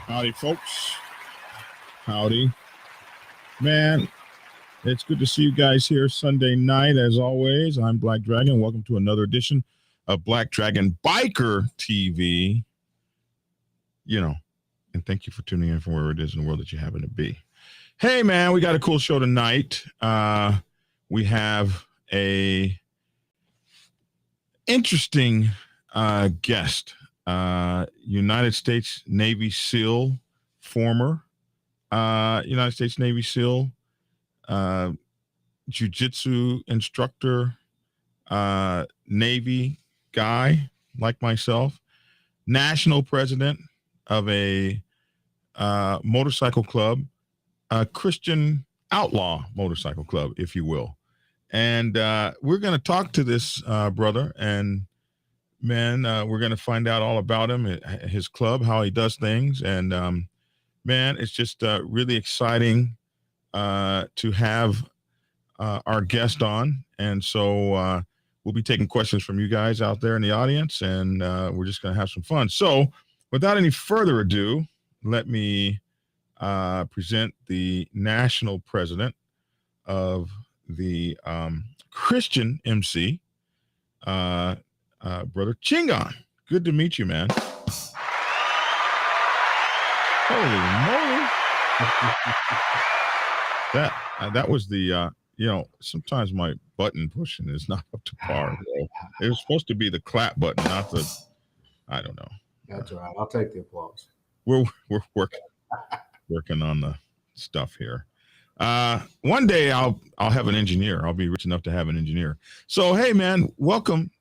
Howdy, folks. Howdy. Man, it's good to see you guys here Sunday night, as always. I'm Black Dragon. Welcome to another edition of Black Dragon Biker TV. You know, and thank you for tuning in from wherever it is in the world that you happen to be. Hey, man, we got a cool show tonight. We have a interesting guest. United States Navy SEAL, former United States Navy SEAL, jiu-jitsu instructor, Navy guy like myself, national president of a motorcycle club, a Christian outlaw motorcycle club, if you will. And we're going to talk to this brother, and man, we're going to find out all about him, his club, how he does things. And man, it's just really exciting to have our guest on. And so we'll be taking questions from you guys out there in the audience, and we're just going to have some fun. So without any further ado, let me present the national president of the Christian MC, Brother Chingon. Good to meet you, man. Holy moly. That was the sometimes my button pushing is not up to par. It was supposed to be the clap button, not the, I don't know. That's all right. I'll take the applause. We're working on the stuff here. One day I'll have an engineer. I'll be rich enough to have an engineer. So hey, man, welcome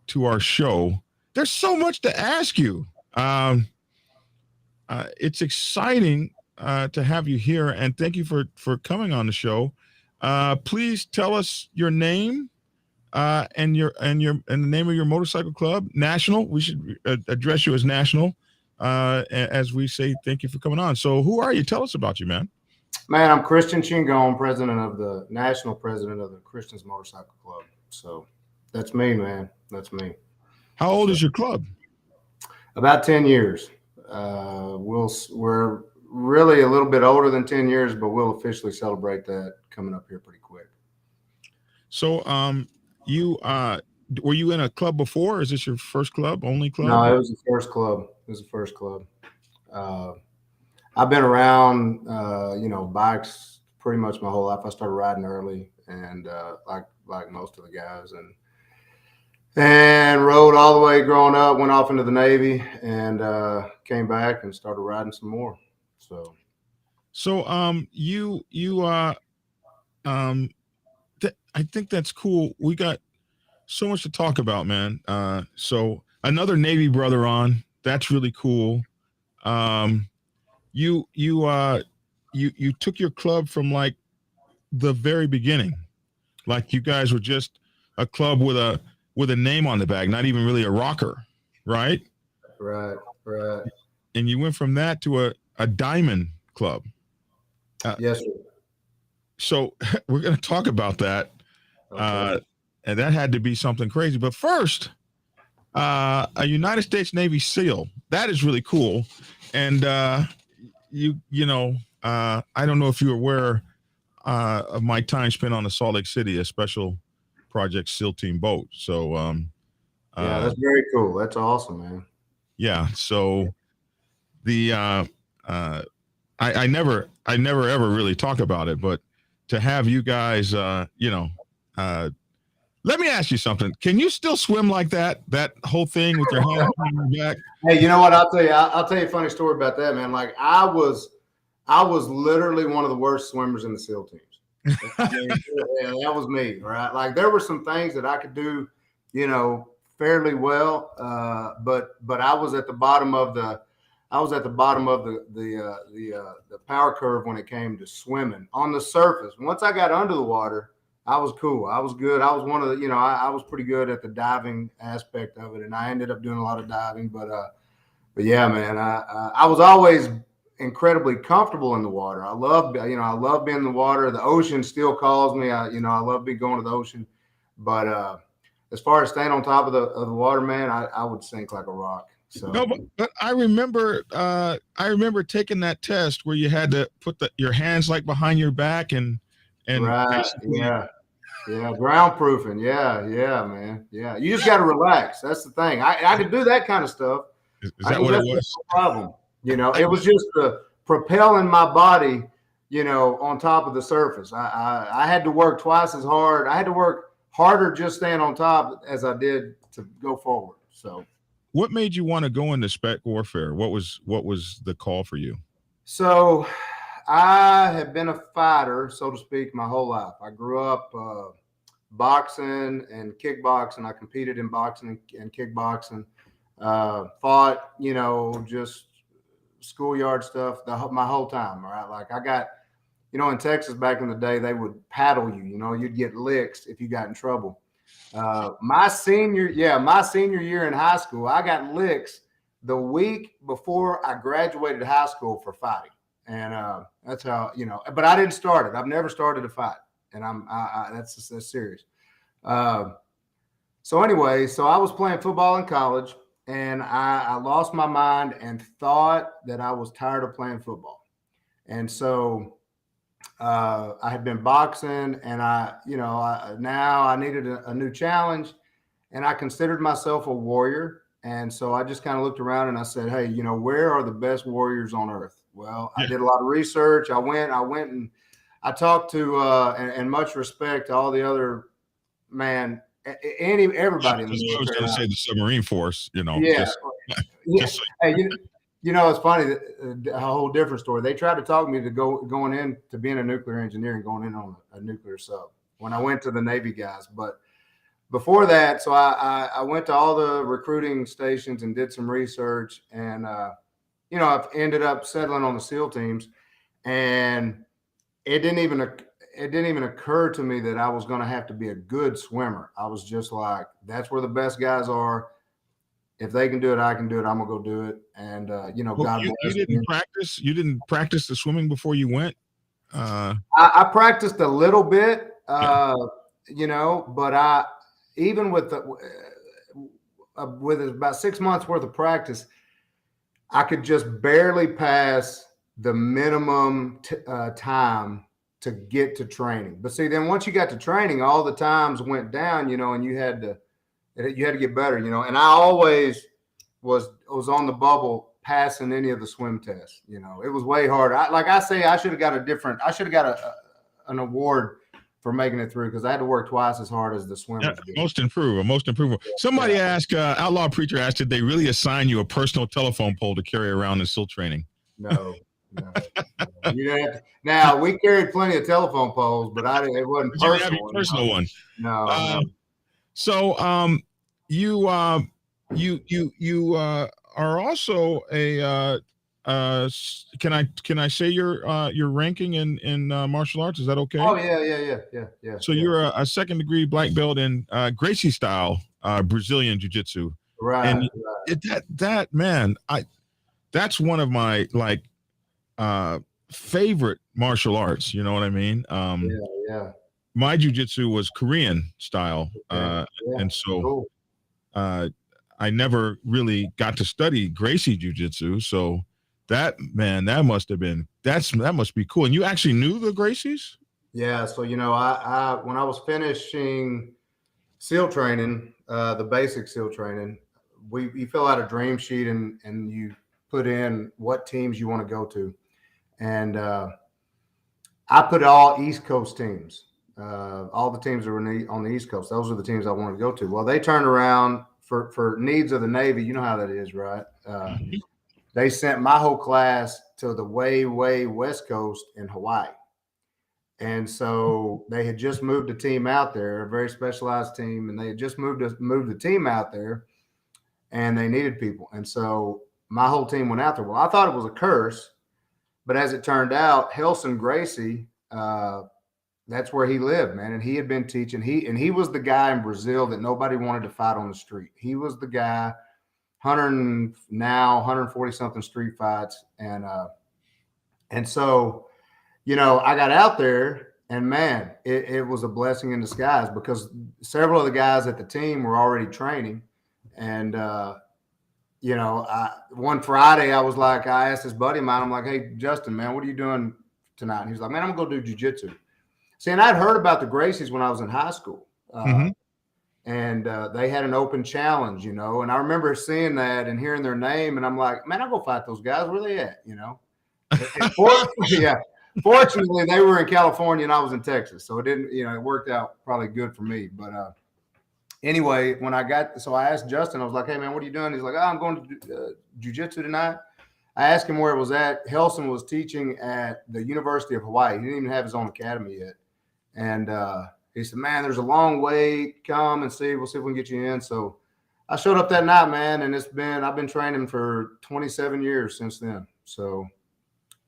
to our show. There's so much to ask you. It's exciting to have you here, and thank you for coming on the show. Please tell us your name and the name of your motorcycle club. National. We should address you as National, as we say thank you for coming on. So who are you? Tell us about you, man. Man, I'm Christian Chingon, national president of the Christians Motorcycle Club. So that's me, man. That's me. How old is your club? About 10 years. We're really a little bit older than 10 years, but we'll officially celebrate that coming up here pretty quick. So, you were you in a club before? Or is this your first club, only club? No, it was the first club. I've been around, bikes pretty much my whole life. I started riding early, and like most of the guys, and rode all the way growing up. Went off into the Navy, and came back and started riding some more. So I think that's cool. We got so much to talk about, man. So another Navy brother on. That's really cool. You took your club from like the very beginning, like you guys were just a club with a name on the back, not even really a rocker, right? Right. And you went from that to a diamond club. Yes, sir. So we're going to talk about that. Okay. And that had to be something crazy. But first, a United States Navy SEAL. That is really cool. And I don't know if you're aware of my time spent on the Salt Lake City, a special project SEAL team boat. So, Yeah, that's very cool. That's awesome, man. yeah. So the I never ever really talk about it, but to have you guys, let me ask you something. Can you still swim like that? That whole thing with your hands behind your back? Hey, you know what? I'll tell you. I'll tell you a funny story about that, man. Like I was literally one of the worst swimmers in the SEAL teams. I mean, yeah, that was me, right? Like there were some things that I could do, fairly well, but I was at the bottom of the the power curve when it came to swimming on the surface. Once I got under the water, I was cool. I was good. I was one of the, I was pretty good at the diving aspect of it, and I ended up doing a lot of diving. But yeah, man, I was always incredibly comfortable in the water. I love being in the water. The ocean still calls me. I love going to the ocean. But as far as staying on top of the water, man, I would sink like a rock. So no, but I remember taking that test where you had to put your hands like behind your back and right, yeah, ground proofing, yeah, man, yeah. You just got to relax. That's the thing. I could do that kind of stuff. Is that what it was? No problem. It was just propelling my body, on top of the surface. I had to work twice as hard. I had to work harder just staying on top as I did to go forward. So, what made you want to go into spec warfare? What was the call for you? So, I have been a fighter, so to speak, my whole life. I grew up boxing and kickboxing. I competed in boxing and kickboxing. Fought, just schoolyard stuff my whole time. Right, like I got, in Texas back in the day, they would paddle you. You'd get licks if you got in trouble. My senior year in high school, I got licks the week before I graduated high school for fighting, and that's how But I didn't start it. I've never started a fight, and that's serious. So anyway, I was playing football in college. And I lost my mind and thought that I was tired of playing football. And so I had been boxing, and now I needed a new challenge, and I considered myself a warrior. And so I just kind of looked around and I said, hey, where are the best warriors on earth? Well, I did a lot of research. I went and I talked to, and much respect to all the other, everybody in the military. I was going to say the submarine force, Yeah. Hey, it's funny, a whole different story. They tried to talk me to going in to being a nuclear engineer and going in on a nuclear sub when I went to the Navy guys. But before that, so I went to all the recruiting stations and did some research, and I've ended up settling on the SEAL teams, and it didn't even occur to me that I was going to have to be a good swimmer. I was just like, that's where the best guys are. If they can do it, I can do it. I'm gonna go do it. And God bless you didn't practice. You didn't practice the swimming before you went. I practiced a little bit, but I even with about 6 months worth of practice, I could just barely pass the minimum time to get to training. But see, then once you got to training, all the times went down, and you had to get better, and I always was on the bubble passing any of the swim tests. It was way harder. I should have got an award for making it through, because I had to work twice as hard as the swimmers did. Most improved. Somebody asked, Outlaw Preacher asked, did they really assign you a personal telephone pole to carry around in SEAL training? No. You didn't have to. Now, we carried plenty of telephone poles, but it wasn't personal. You didn't have a personal one. No. So you are also a can I say your ranking in martial arts? Is that okay? Oh yeah. So you're a second degree black belt in Gracie style Brazilian jiu-jitsu. Right. And that man, that's one of my favorite martial arts. You know what I mean? Yeah. My jiu-jitsu was Korean style, and so cool. I never really got to study Gracie jiu-jitsu. So That must be cool. And you actually knew the Gracies? Yeah. So, I when I was finishing SEAL training, the basic SEAL training, you fill out a dream sheet and you put in what teams you want to go to. And I put all East Coast teams, all the teams that were on the East Coast. Those are the teams I wanted to go to. Well, they turned around for needs of the Navy. You know how that is, right? They sent my whole class to the way, way West Coast in Hawaii. And so they had just moved a team out there, a very specialized team, and they had just moved the team out there, and they needed people. And so my whole team went out there. Well, I thought it was a curse, but as it turned out, Helson Gracie, that's where he lived, man. And he had been teaching. He was the guy in Brazil that nobody wanted to fight on the street. He was the guy, 140 something street fights, and so. I got out there and man, it was a blessing in disguise because several of the guys at the team were already training. And, one Friday I asked this buddy of mine, I'm like, hey, Justin, man, what are you doing tonight? And he's like, man, I'm going to go do jujitsu. See, and I'd heard about the Gracies when I was in high school. And they had an open challenge, and I remember seeing that and hearing their name. And I'm like, man, I'll go fight those guys. Where they at? Yeah. Fortunately, they were in California and I was in Texas, so it didn't. It worked out probably good for me. But anyway, so I asked Justin. I was like, "Hey, man, what are you doing?" He's like, "Oh, I'm going to jiu-jitsu tonight." I asked him where it was at. Helson was teaching at the University of Hawaii. He didn't even have his own academy yet, and he said, "Man, there's a long wait. Come and see. We'll see if we can get you in." So I showed up that night, man, and I've been training for 27 years since then. So.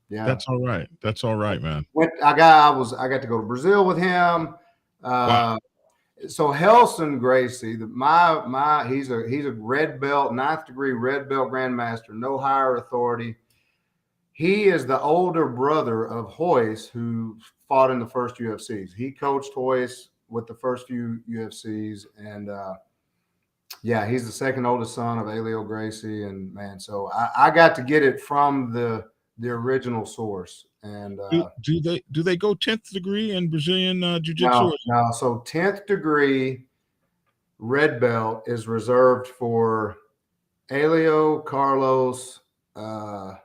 Yeah, that's all right. That's all right, man. I got to go to Brazil with him. Wow. So Helson Gracie, he's a red belt, 9th degree red belt grandmaster, no higher authority. He is the older brother of Hoyce, who fought in the first UFCs. He coached Hoyce with the first few UFCs, and he's the second oldest son of Elio Gracie. And man, so I got to get it from the original source. And do they go 10th degree in Brazilian jiu-jitsu? No. So 10th degree red belt is reserved for Elio, Carlos, and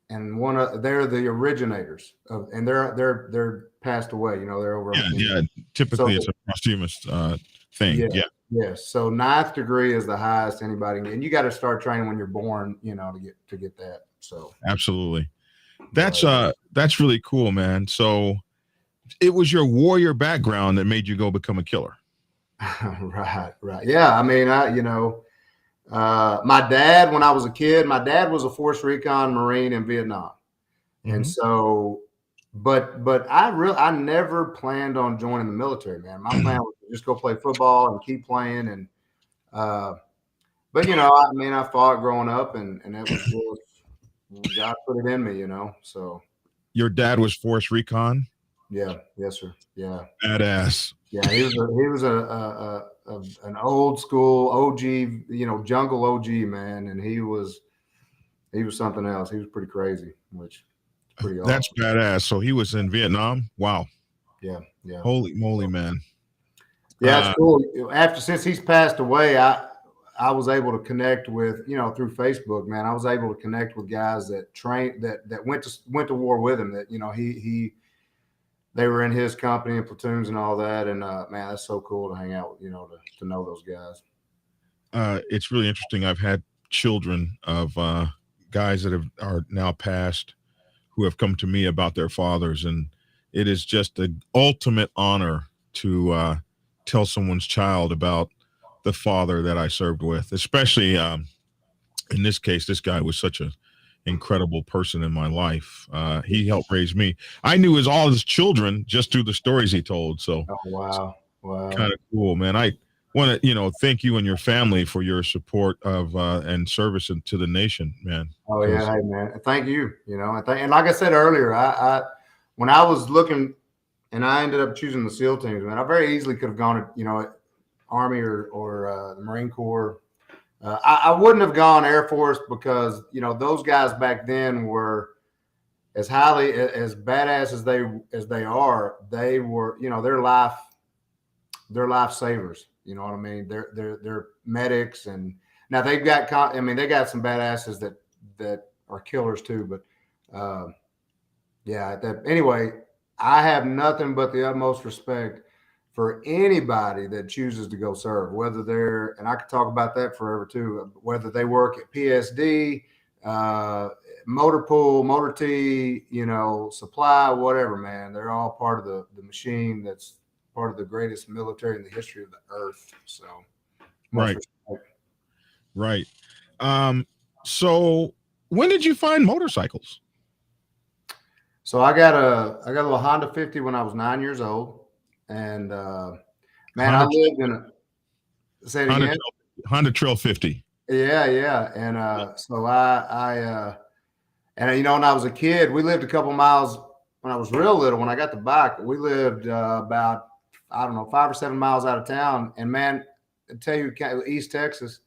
they're the originators of, and they're passed away. They're over. Yeah. Typically, it's a posthumous thing. Yeah. So 9th degree is the highest anybody can get. And you got to start training when you're born, to get that. So absolutely. That's really cool, man. So it was your warrior background that made you go become a killer. Right. Yeah. I mean, my dad, when I was a kid, my dad was a Force Recon Marine in Vietnam. And so, but I never planned on joining the military, man. My plan was to just go play football and keep playing. And, but I fought growing up and it was just, God put it in me, so. Your dad was Force Recon? Yeah. Yes, sir. Yeah. Badass. Yeah. He was an old school OG, jungle OG, man. And he was something else. He was pretty crazy, which is pretty awesome. That's badass. So he was in Vietnam? Wow. Yeah. Holy moly, man. Yeah, it's cool. Since he's passed away, I was able to connect with, through Facebook, man. I was able to connect with guys that trained, that went to war with him. That they were in his company and platoons and all that. And man, that's so cool to hang out with, to know those guys. It's really interesting. I've had children of guys that are now passed who have come to me about their fathers, and it is just the ultimate honor to tell someone's child about the father that I served with, especially in this case. This guy was such an incredible person in my life. He helped raise me. I knew all his children just through the stories he told. So wow. Kind of cool, man. I want to, thank you and your family for your support of and service to the nation, man. Oh yeah, hey man, thank you. And like I said earlier, I when I was looking, and I ended up choosing the SEAL teams, man. I very easily could have gone to, Army or the Marine Corps. I wouldn't have gone Air Force because, you know, those guys back then were as highly as badass as they are. They were, you know, they're lifesavers. You know what I mean? They're medics, and now they've got. I mean, they got some badasses that are killers too. But yeah. Anyway, I have nothing but the utmost respect for anybody that chooses to go serve, whether they're, and I could talk about that forever too, whether they work at PSD, motor pool, motor T, you know, supply, whatever, man. They're all part of the machine that's part of the greatest military in the history of the earth. So, right. Right. So when did you find motorcycles? So I got a little Honda 50 when I was 9 years old. And man, I lived in a, say it again. Honda Trail 50. Yeah. And so and you know, when I was a kid, we lived a couple miles when I was real little. When I got the bike, we lived about, I don't know, 5 or 7 miles out of town. And man, I tell you, East Texas,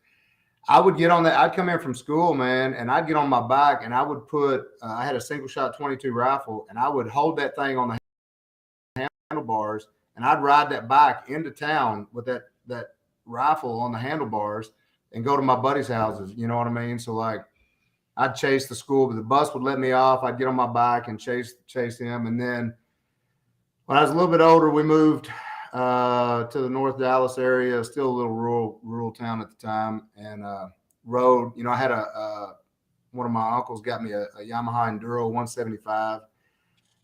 I would get on that. I'd come in from school, man, and I'd get on my bike and I would put, I had a single shot 22 rifle, and I would hold that thing on the handlebars, and I'd ride that bike into town with that rifle on the handlebars and go to my buddies' houses. You know what I mean? So like, I'd chase the school, but the bus would let me off. I'd get on my bike and chase him. And then when I was a little bit older, we moved to the North Dallas area, still a little rural town at the time, and rode. You know, I had one of my uncles got me a Yamaha Enduro 175,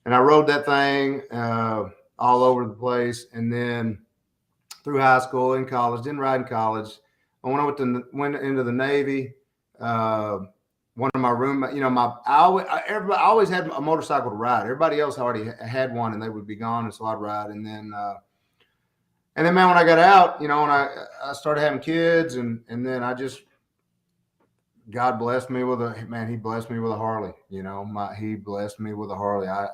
and I rode that thing all over the place. And then through high school and college, didn't ride in college. When I went into the Navy, one of my roommates, you know, I always had a motorcycle to ride. Everybody else already had one, and they would be gone, and so I'd ride. And then, man, when I got out, you know, when I started having kids, and then God blessed me with He blessed me with a Harley. You know, He blessed me with a Harley. I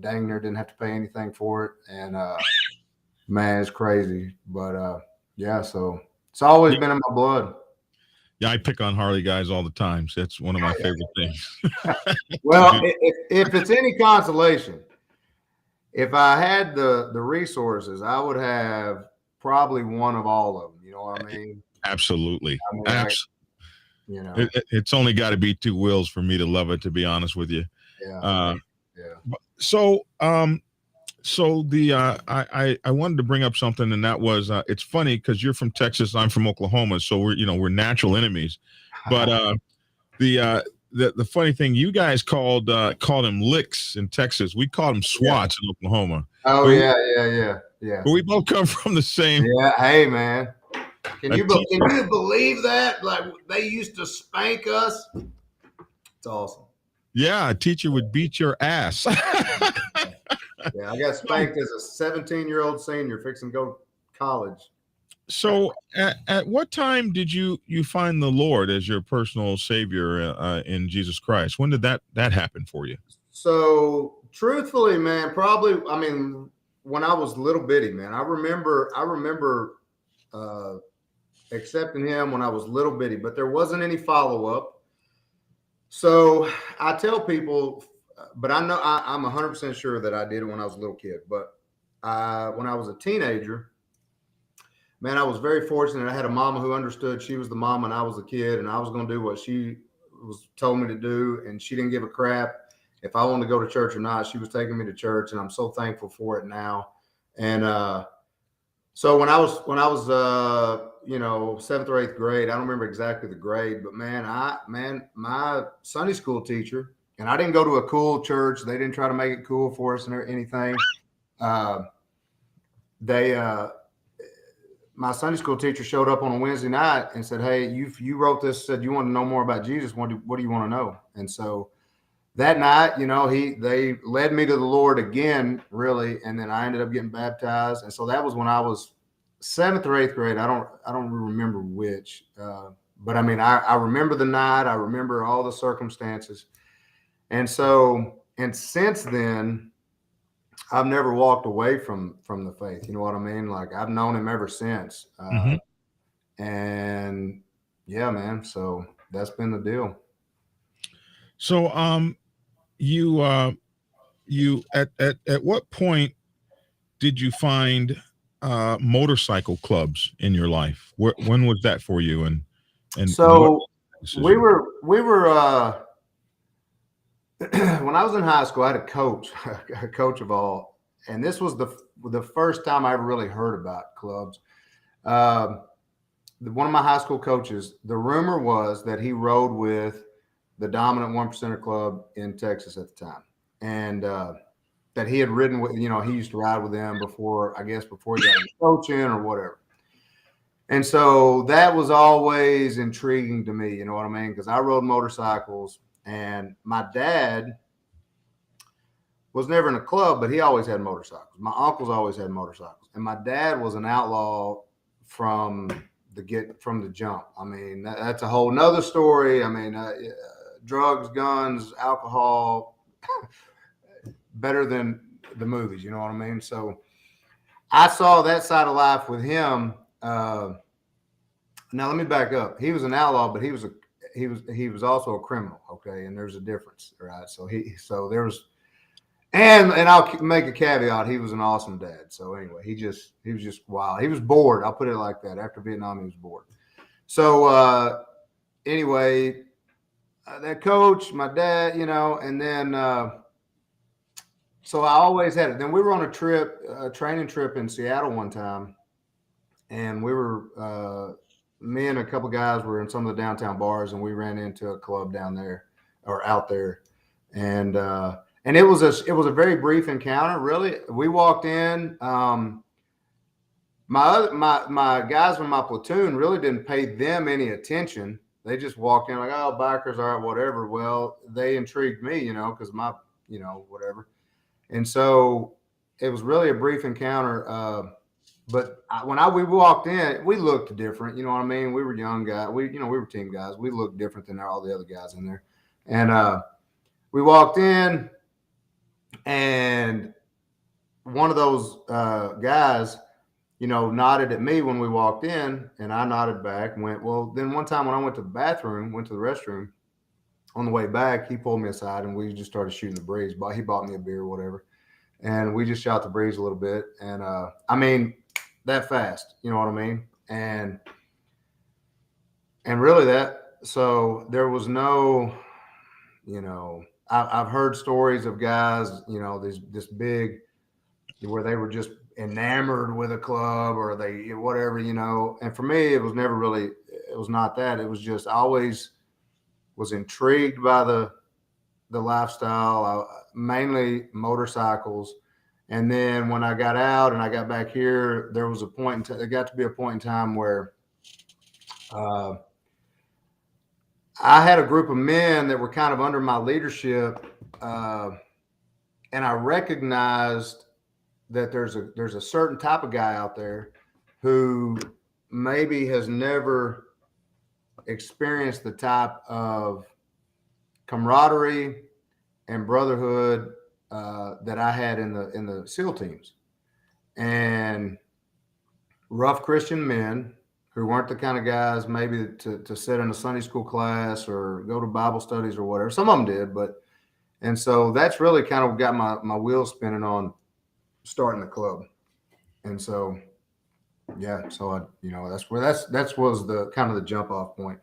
dang near didn't have to pay anything for it, and man, it's crazy. But yeah, so it's always been in my blood. Yeah, I pick on Harley guys all the time. So that's one of my favorite things. Well, if it's any consolation, if I had the resources, I would have probably one of all of them. You know what I mean? Absolutely. You know, it's only got to be two wheels for me to love it, to be honest with you. Yeah. So I wanted to bring up something, and that was it's funny because you're from Texas, I'm from Oklahoma, so we're natural enemies. But the funny thing, you guys called them licks in Texas. We called them SWATs in Oklahoma. Oh yeah. But we both come from the same. Yeah. Hey man, can you believe that? Like they used to spank us. It's awesome. Yeah, a teacher would beat your ass. Yeah, I got spanked as a 17-year-old senior fixing to go to college. So at what time did you find the Lord as your personal savior in Jesus Christ? When did that happen for you? So truthfully, man, probably, I mean, when I was little bitty, man, I remember accepting him when I was little bitty, but there wasn't any follow-up. So I tell people, but I know I'm 100% sure that I did it when I was a little kid. But when I was a teenager, man, I was very fortunate. I had a mama who understood. She was the mom and I was the kid, and I was going to do what she was told me to do. And she didn't give a crap if I wanted to go to church or not. She was taking me to church, and I'm so thankful for it now. And so when I was you know, 7th or 8th grade, I don't remember exactly the grade, but man, my Sunday school teacher. And I didn't go to a cool church. They didn't try to make it cool for us or anything. My Sunday school teacher showed up on a Wednesday night and said, "Hey, you wrote this, said you want to know more about Jesus. What do you want to know?" And so that night, you know, they led me to the Lord again, really. And then I ended up getting baptized. And so that was when I was 7th or 8th grade. I don't remember which, but I mean, I remember the night. I remember all the circumstances. And so, and since then, I've never walked away from the faith. You know what I mean? Like I've known him ever since. And yeah, man. So that's been the deal. So you at what point did you find motorcycle clubs in your life? When was that for you, and what So we decision? were we were when I was in high school, I had a coach, a coach of all, and this was the first time I ever really heard about clubs. Um, One of my high school coaches, the rumor was that he rode with the dominant one percenter club in Texas at the time, and that he had ridden with, he used to ride with them before, I guess, before he got into coaching or whatever. And so that was always intriguing to me, you know what I mean? Because I rode motorcycles, and my dad was never in a club, but he always had motorcycles. My uncles always had motorcycles, and my dad was an outlaw from from the jump. I mean, that's a whole nother story. I mean, drugs, guns, alcohol, better than the movies. You know what I mean? So I saw that side of life with him. Now let me back up. He was an outlaw, but he was also a criminal. Okay, and there's a difference, right? So there was. And I'll make a caveat. He was an awesome dad. So anyway, he was just wild. He was bored. I'll put it like that. After Vietnam, he was bored. So anyway, that coach, my dad, and then so I always had it. Then we were on a training trip in Seattle one time, and we were me and a couple guys were in some of the downtown bars, and we ran into a club down there or out there, and it was a very brief encounter. Really, we walked in. My guys from my platoon really didn't pay them any attention. They just walked in like, oh, bikers, all right, whatever. Well, they intrigued me, because whatever. And so it was really a brief encounter. But we walked in, we looked different. You know what I mean? We were young guys. We were team guys. We looked different than all the other guys in there. And we walked in, and one of those guys, nodded at me when we walked in, and I nodded back and went, well, then one time when I went to the restroom, on the way back, he pulled me aside and we just started shooting the breeze. But he bought me a beer or whatever. And we just shot the breeze a little bit. And I mean, that fast, you know what I mean? And really so there was no, I've heard stories of guys, this big, where they were just enamored with a club or they whatever, and for me it was never really, it was not that. It was just I always was intrigued by the lifestyle, mainly motorcycles. And then when I got out and I got back here, there was there got to be a point in time where I had a group of men that were kind of under my leadership, and I recognized that there's a certain type of guy out there who maybe has never experienced the type of camaraderie and brotherhood that I had in the SEAL teams, and rough Christian men who weren't the kind of guys maybe to sit in a Sunday school class or go to Bible studies or whatever. Some of them did, and so that's really kind of got my wheels spinning on starting the club. And so yeah, so that's where that was the kind of the jump off point.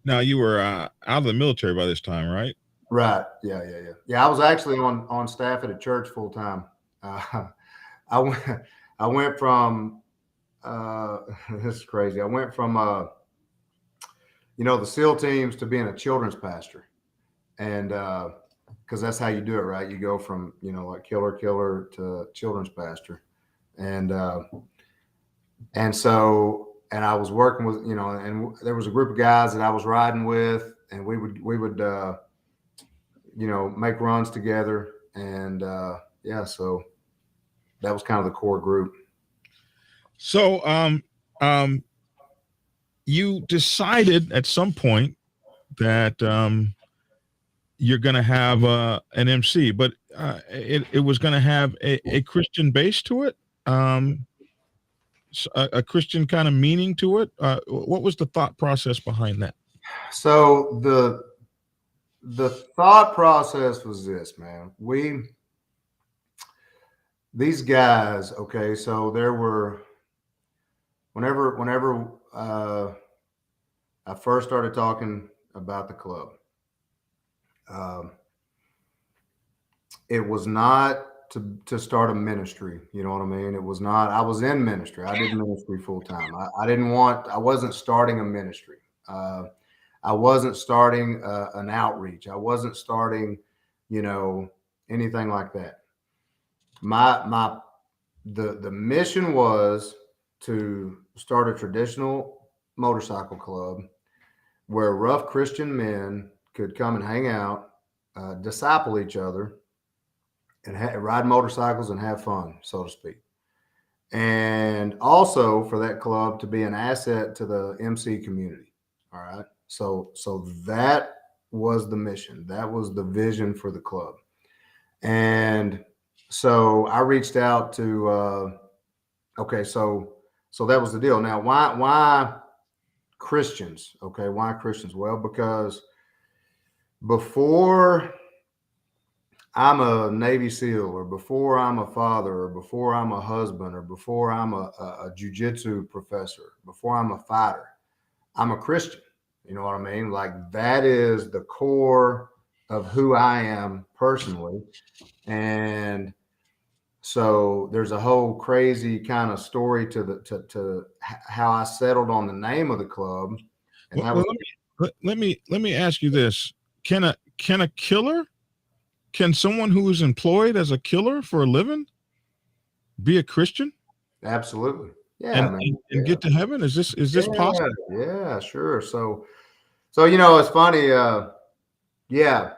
Now you were out of the military by this time, right? Right. Yeah. I was actually on staff at a church full time. I went from this is crazy. I went from the SEAL teams to being a children's pastor, and because that's how you do it, right? You go from like killer to children's pastor, and so I was working with and there was a group of guys that I was riding with, and we would make runs together, and so that was kind of the core group. So you decided at some point that you're going to have an MC, but it was going to have a Christian base to it. a Christian kind of meaning to it? What was the thought process behind that? So the thought process was this, man. These guys, okay, so there were whenever I first started talking about the club, um, it was not to start a ministry. You know what I mean? It was not. I was in ministry. I did ministry full time. I wasn't starting a ministry. I wasn't starting an outreach. I wasn't starting, anything like that. The mission was to start a traditional motorcycle club where rough Christian men could come and hang out, disciple each other, and ride motorcycles and have fun, so to speak. And also for that club to be an asset to the MC community. All right. So that was the mission. That was the vision for the club. And so I reached out to okay, so that was the deal. Now, why Christians? Okay, why Christians? Well, because before I'm a Navy SEAL, or before I'm a father, or before I'm a husband, or before I'm a jujitsu professor, before I'm a fighter, I'm a Christian. You know what I mean? Like, that is the core of who I am personally. And so there's a whole crazy kind of story to how I settled on the name of the club. And Well, let me ask you this: Can a killer, can someone who is employed as a killer for a living be a Christian? Absolutely. Yeah, And, man. and get to heaven? Is this possible? Yeah, sure. So it's funny. Yeah,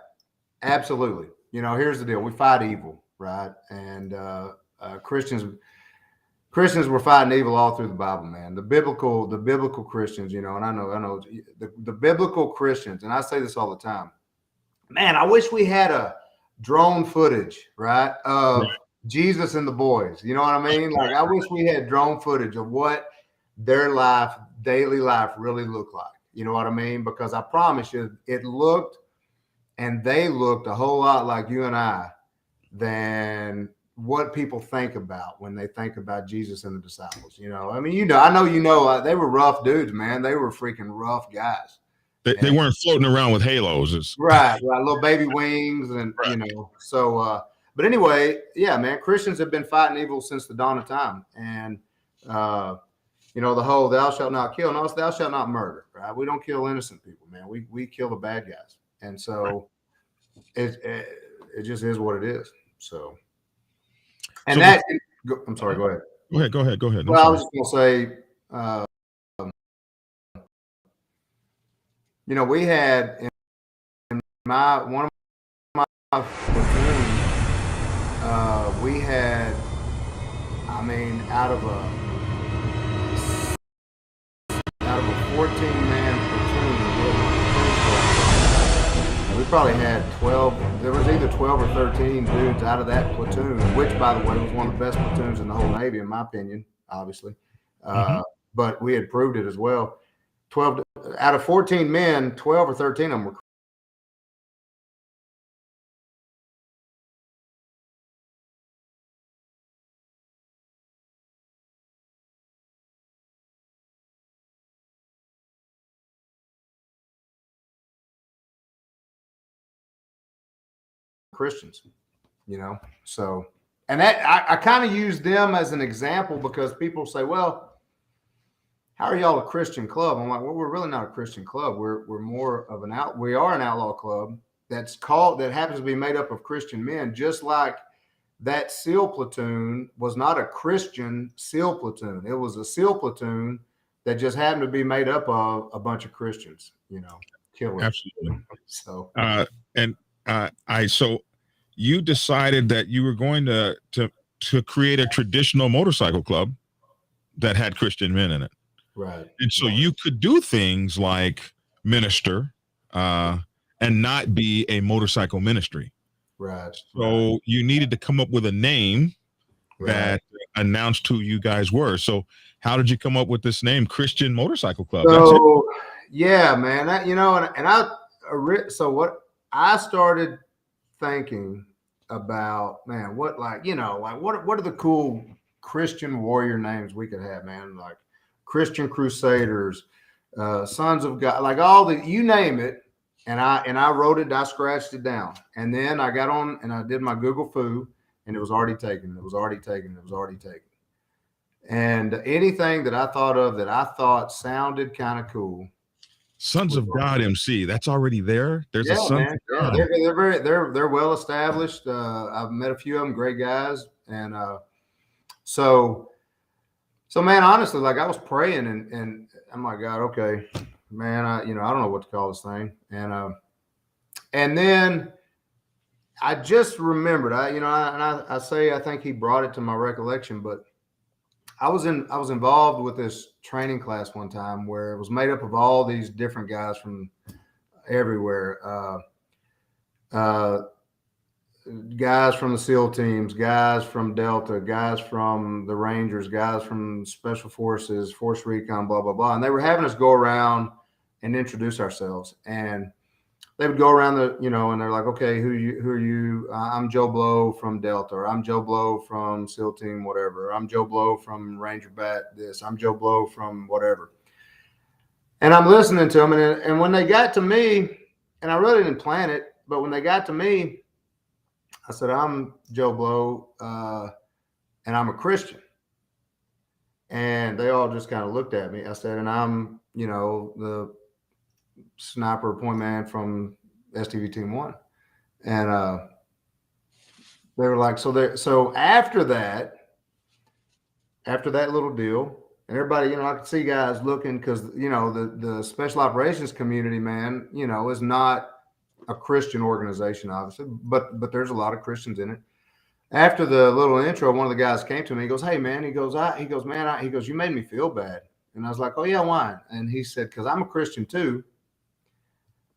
absolutely. Here's the deal: we fight evil, right? And Christians were fighting evil all through the Bible, man. The biblical Christians, and I know the biblical Christians, and I say this all the time. Man, I wish we had a drone footage, right, of Jesus and the boys. You know what I mean? Like, I wish we had drone footage of what their daily life really looked like. You know what I mean? Because I promise you, they looked a whole lot like you and I than what people think about when they think about Jesus and the disciples. I mean, I know they were rough dudes, man. They were freaking rough guys. They weren't floating around with halos. Right, little baby wings, and so. But anyway, yeah, man, Christians have been fighting evil since the dawn of time, and the whole "thou shalt not kill," no, it's "thou shalt not murder." Right? We don't kill innocent people, man. We kill the bad guys, and so it just is what it is. So, and I'm sorry. Go ahead. Go ahead. Well, I was just gonna say, we had in one of my platoons, we had, I mean, out of a 14-man platoon, we probably had 12. There was either 12 or 13 dudes out of that platoon, which, by the way, was one of the best platoons in the whole Navy, in my opinion, obviously. But we had proved it as well. 12 out of 14 men, 12 or 13 of them were Christians, so, and that I kind of use them as an example because people say, well, how are y'all a Christian club? I'm like, well, we're really not a Christian club. We're more of we are an outlaw club that happens to be made up of Christian men, just like that SEAL platoon was not a Christian SEAL platoon. It was a SEAL platoon that just happened to be made up of a bunch of Christians, killers. Absolutely. So, so you decided that you were going to create a traditional motorcycle club that had Christian men in it. Right. And so you could do things like minister and not be a motorcycle ministry. Right. So you needed to come up with a name that announced who you guys were. So how did you come up with this name, Christian Motorcycle Club? That's it. So yeah, man, so what I started thinking about, man, what what are the cool Christian warrior names we could have, man? Like Christian Crusaders, Sons of God, like all the, you name it. And I wrote it, I scratched it down. And then I got on and I did my Google Foo, and it was already taken. It was already taken. It was already taken. And anything that I thought of that I thought sounded kind of cool. Sons of God MC. That's already there. There's a Sons man. of God. Yeah, they're well established. I've met a few of them, great guys. And so man, honestly, like I was praying and I'm like, God, okay, man, I don't know what to call this thing. And then I just remembered, I say I think he brought it to my recollection, but I was involved with this training class one time where it was made up of all these different guys from everywhere. Guys from the SEAL teams, guys from Delta, guys from the Rangers, guys from Special Forces, Force Recon, blah, blah, blah. And they were having us go around and introduce ourselves. And they would go around and they're like, okay, who are you? I'm Joe Blow from Delta, or I'm Joe Blow from SEAL team, whatever. I'm Joe Blow from Ranger Bat this. I'm Joe Blow from whatever. And I'm listening to them. And when they got to me, and I really didn't plan it, but when they got to me, I said, I'm Joe Blow, and I'm a Christian. And they all just kind of looked at me. I said, and I'm, the sniper point man from STV Team 1. And they were like, so after that little deal, and everybody, I could see guys looking, because, the special operations community, man, is not a Christian organization, obviously, but there's a lot of Christians in it. After the little intro, one of the guys came to me. He goes, "Hey, man," he goes, "You made me feel bad." And I was like, "Oh yeah, why?" And he said, "Because I'm a Christian too,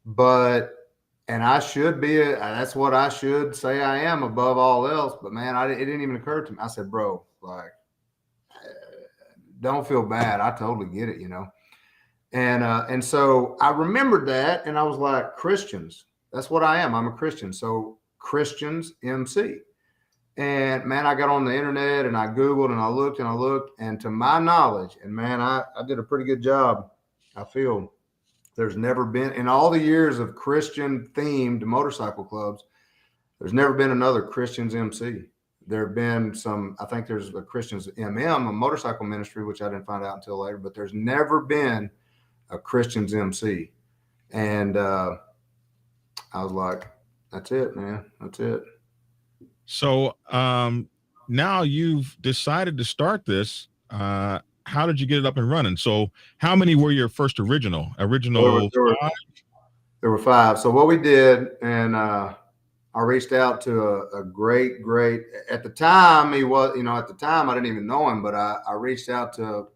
and I should be that's what I should say I am above all else. But man, it didn't even occur to me." I said, "Bro, like, don't feel bad. I totally get it, And so I remembered that, and I was like, Christians. That's what I am. I'm a Christian. So Christians MC. And man, I got on the internet and I Googled and I looked, and to my knowledge, and man, I did a pretty good job. I feel there's never been, in all the years of Christian themed motorcycle clubs, there's never been another Christians MC. There have been some, I think there's a Christians MM, a motorcycle ministry, which I didn't find out until later, but there's never been a Christians MC. And I was like, that's it, man. That's it. So now you've decided to start this. How did you get it up and running? So how many were your first original? There were 5. So what we did, and I reached out to a great, at the time he was, at the time I didn't even know him, but I reached out to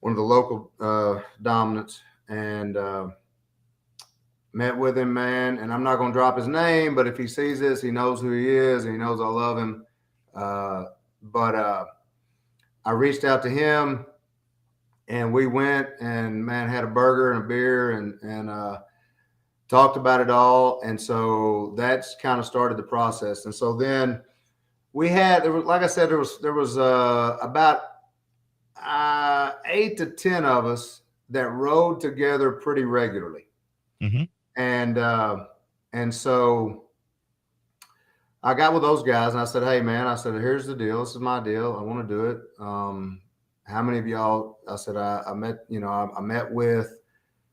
one of the local dominants and met with him, man. And I'm not going to drop his name, but if he sees this, he knows who he is and he knows I love him. But I reached out to him and we went and, man, had a burger and a beer and talked about it all. And so that's kind of started the process. And so then like I said, there was about 8 to 10 of us that rode together pretty regularly. Mm-hmm. And so I got with those guys and I said, "Hey man," I said, "here's the deal. This is my deal. I want to do it. How many of y'all?" I said, I met with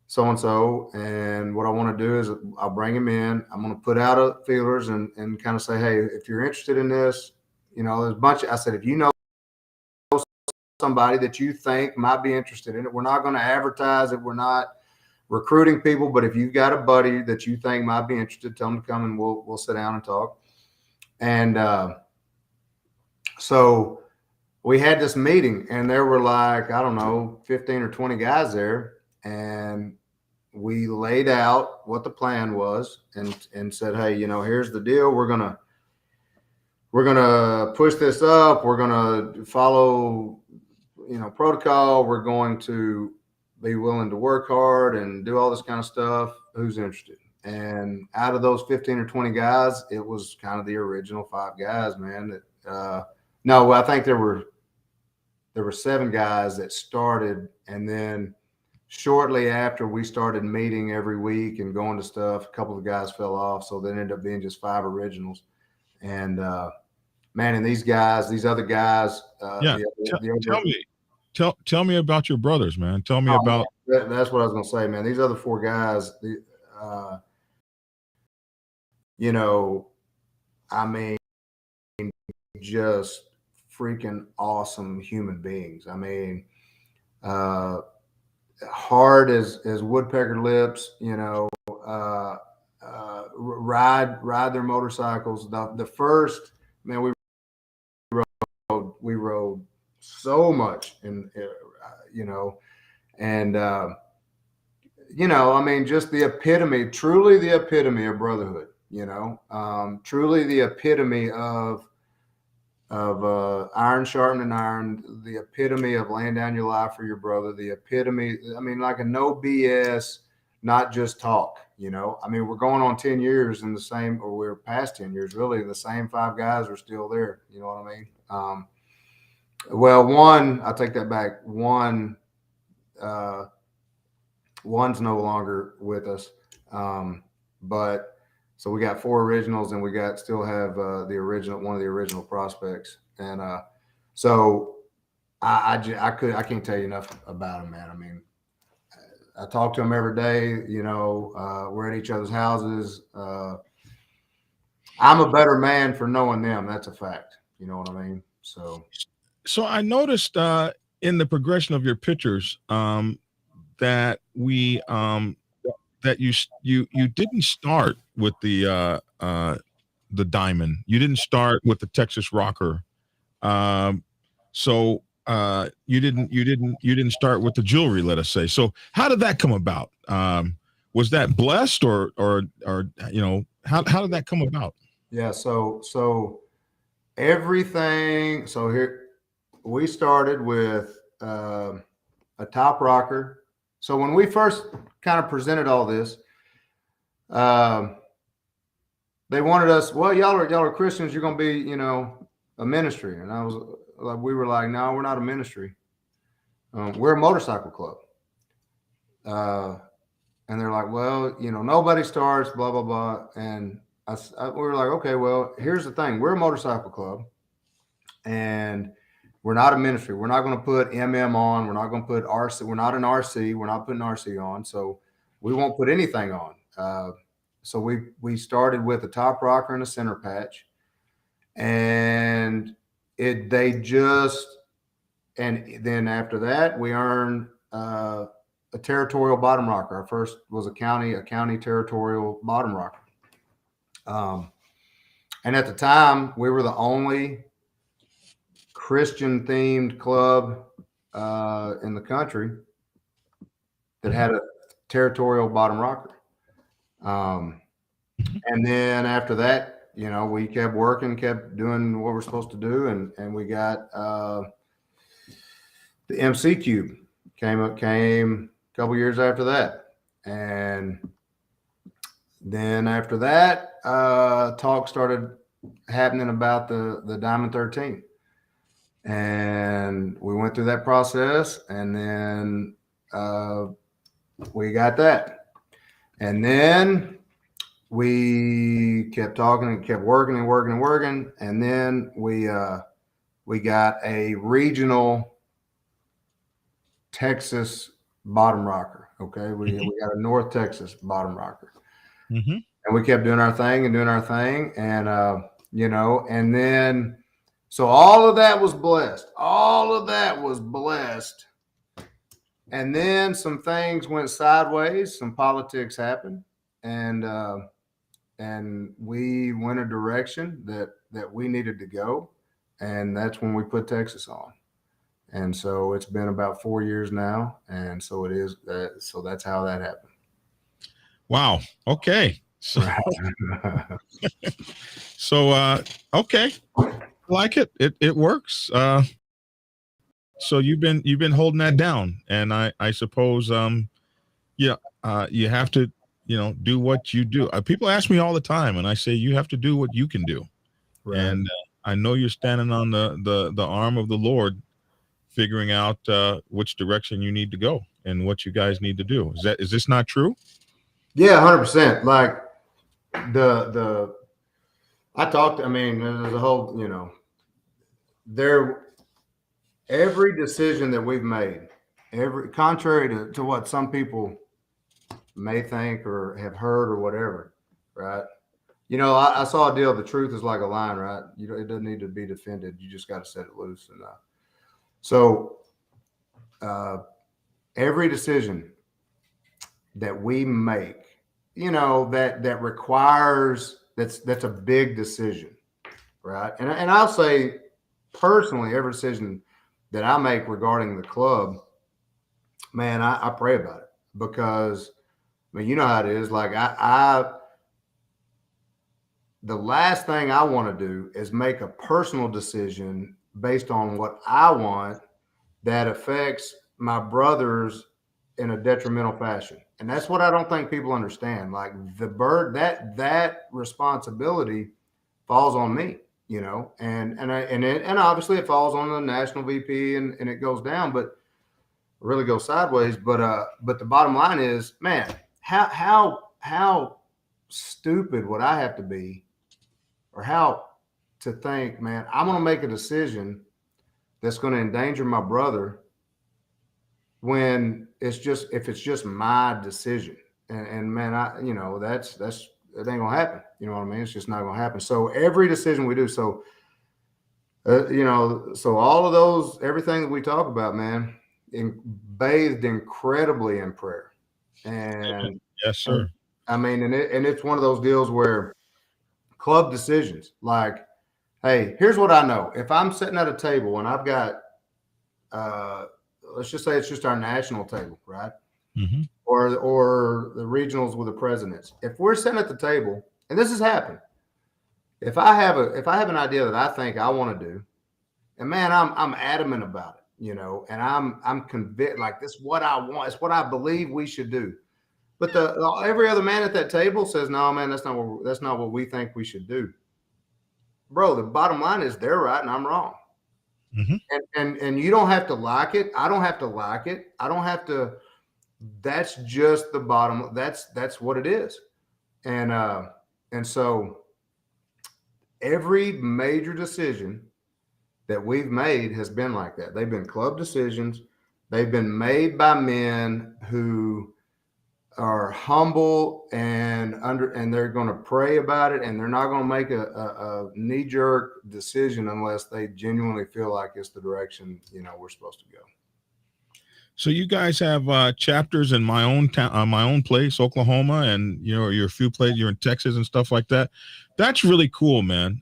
so-and-so, and what I want to do is I'll bring him in. I'm going to put out feelers and kind of say, "Hey, if you're interested in this, there's a bunch of," I said, "if you know somebody that you think might be interested in it, we're not going to advertise it. We're not recruiting people, but if you've got a buddy that you think might be interested, tell them to come and we'll sit down and talk." And so we had this meeting and there were like, I don't know, 15 or 20 guys there. And we laid out what the plan was and said, "Hey, here's the deal. We're we're gonna push this up. We're gonna follow, protocol. We're going to be willing to work hard and do all this kind of stuff. Who's interested? And out of those 15 or 20 guys, it was kind of the original 5 guys, man. No, I think there were 7 guys that started, and then shortly after we started meeting every week and going to stuff, a couple of the guys fell off, so there ended up being just 5 originals. And man, and these other guys, tell me about your brothers, man. Tell me about. Man, that's what I was gonna say, man. These other 4 guys, I mean, just freaking awesome human beings. I mean, hard as woodpecker lips, ride their motorcycles. The first, man, we rode so much, and and I mean, just truly the epitome of brotherhood. Truly the epitome of iron sharpening iron, the epitome of laying down your life for your brother, the epitome. I mean, like a no BS, not just talk. I mean, we're going on 10 years in the same, or we're past 10 years, really. The same 5 guys are still there. You know what I mean? Well, I take that back. One's no longer with us. But so we got 4 originals, and we still have one of the original prospects. And so I can't tell you enough about them, man. I mean, I talk to them every day. We're at each other's houses. I'm a better man for knowing them. That's a fact. You know what I mean? So I noticed in the progression of your pictures that that you didn't start with the diamond. You didn't start with the Texas rocker. So you didn't start with the jewelry, let us say. So how did that come about? Was that blessed, or how did that come about? Yeah. So everything. So here we started with a top rocker. So when we first kind of presented all this, they wanted us, well, y'all are Christians, you're going to be, a ministry. And we were like, no, we're not a ministry. We're a motorcycle club. And they're like, well, nobody starts, blah, blah, blah. And we were like, okay, well, here's the thing. We're a motorcycle club, and we're not a ministry. We're not going to put MM on. We're not going to put RC. We're not an RC. We're not putting RC on. So we won't put anything on. So we started with a top rocker and a center patch, and then after that we earned a territorial bottom rocker. Our first was a county territorial bottom rocker. And at the time we were the only Christian themed club in the country that had a territorial bottom rocker. And then after that, we kept working, kept doing what we're supposed to do. And we got the MC Cube came a couple years after that. And then after that, talk started happening about the Diamond 13. And we went through that process, and then we got that. And then we kept talking and kept working and working and working. And then we got a regional Texas bottom rocker. Okay. We got a North Texas bottom rocker. Mm-hmm. And we kept doing our thing. And, and then, so all of that was blessed. And then some things went sideways. Some politics happened, and we went a direction that we needed to go, and that's when we put Texas on. And so it's been about 4 years now, and so it is. So that's how that happened. Wow. Okay. So, Right. Okay, like it works. So you've been holding that down, and I suppose yeah, you have to do what you do. People ask me all the time, and I say you have to do what you can do. Right. And I know you're standing on the arm of the Lord, figuring out which direction you need to go and what you guys need to do. Is this not true? Yeah, 100%. Like the I talked. I mean, there's a whole. There every decision that we've made, every contrary to what some people may think or have heard or whatever, right? I saw a deal. The truth is like a lion, right? It doesn't need to be defended. You just got to set it loose. And so uh, every decision that we make, that requires that's a big decision, right? And I'll say personally, every decision that I make regarding the club, man, I pray about it because I mean, you know how it is. Like the last thing I want to do is make a personal decision based on what I want that affects my brothers in a detrimental fashion. And that's what I don't think people understand. Like that responsibility falls on me, and obviously it falls on the national VP and it goes down, but really goes sideways. But the bottom line is, man, how stupid would I have to be, or how to think, man, I'm going to make a decision that's going to endanger my brother when if it's just my decision. And man, that's it ain't gonna happen. You know what I mean? It's just not gonna happen. So every decision we do, so all of those, everything that we talk about, man, bathed incredibly in prayer. And yes, sir. I mean, and it's one of those deals where club decisions, like, hey, here's what I know. If I'm sitting at a table and I've got let's just say it's just our national table, right? Mm-hmm. Or the regionals with the presidents. If we're sitting at the table, and this has happened, if I have an idea that I think I want to do, and man, I'm adamant about it, and I'm convinced, like, this is what I want, it's what I believe we should do. But every other man at that table says, no, man, that's not what we think we should do. Bro, the bottom line is they're right and I'm wrong. Mm-hmm. And you don't have to like it. I don't have to like it. I don't have to. That's just the bottom. That's what it is. And so every major decision that we've made has been like that. They've been club decisions. They've been made by men who are humble and they're going to pray about it, and they're not going to make a knee-jerk decision unless they genuinely feel like it's the direction we're supposed to go. So you guys have chapters in my own town, my own place, Oklahoma, and you're a few places, you're in Texas and stuff like that. That's really cool, man.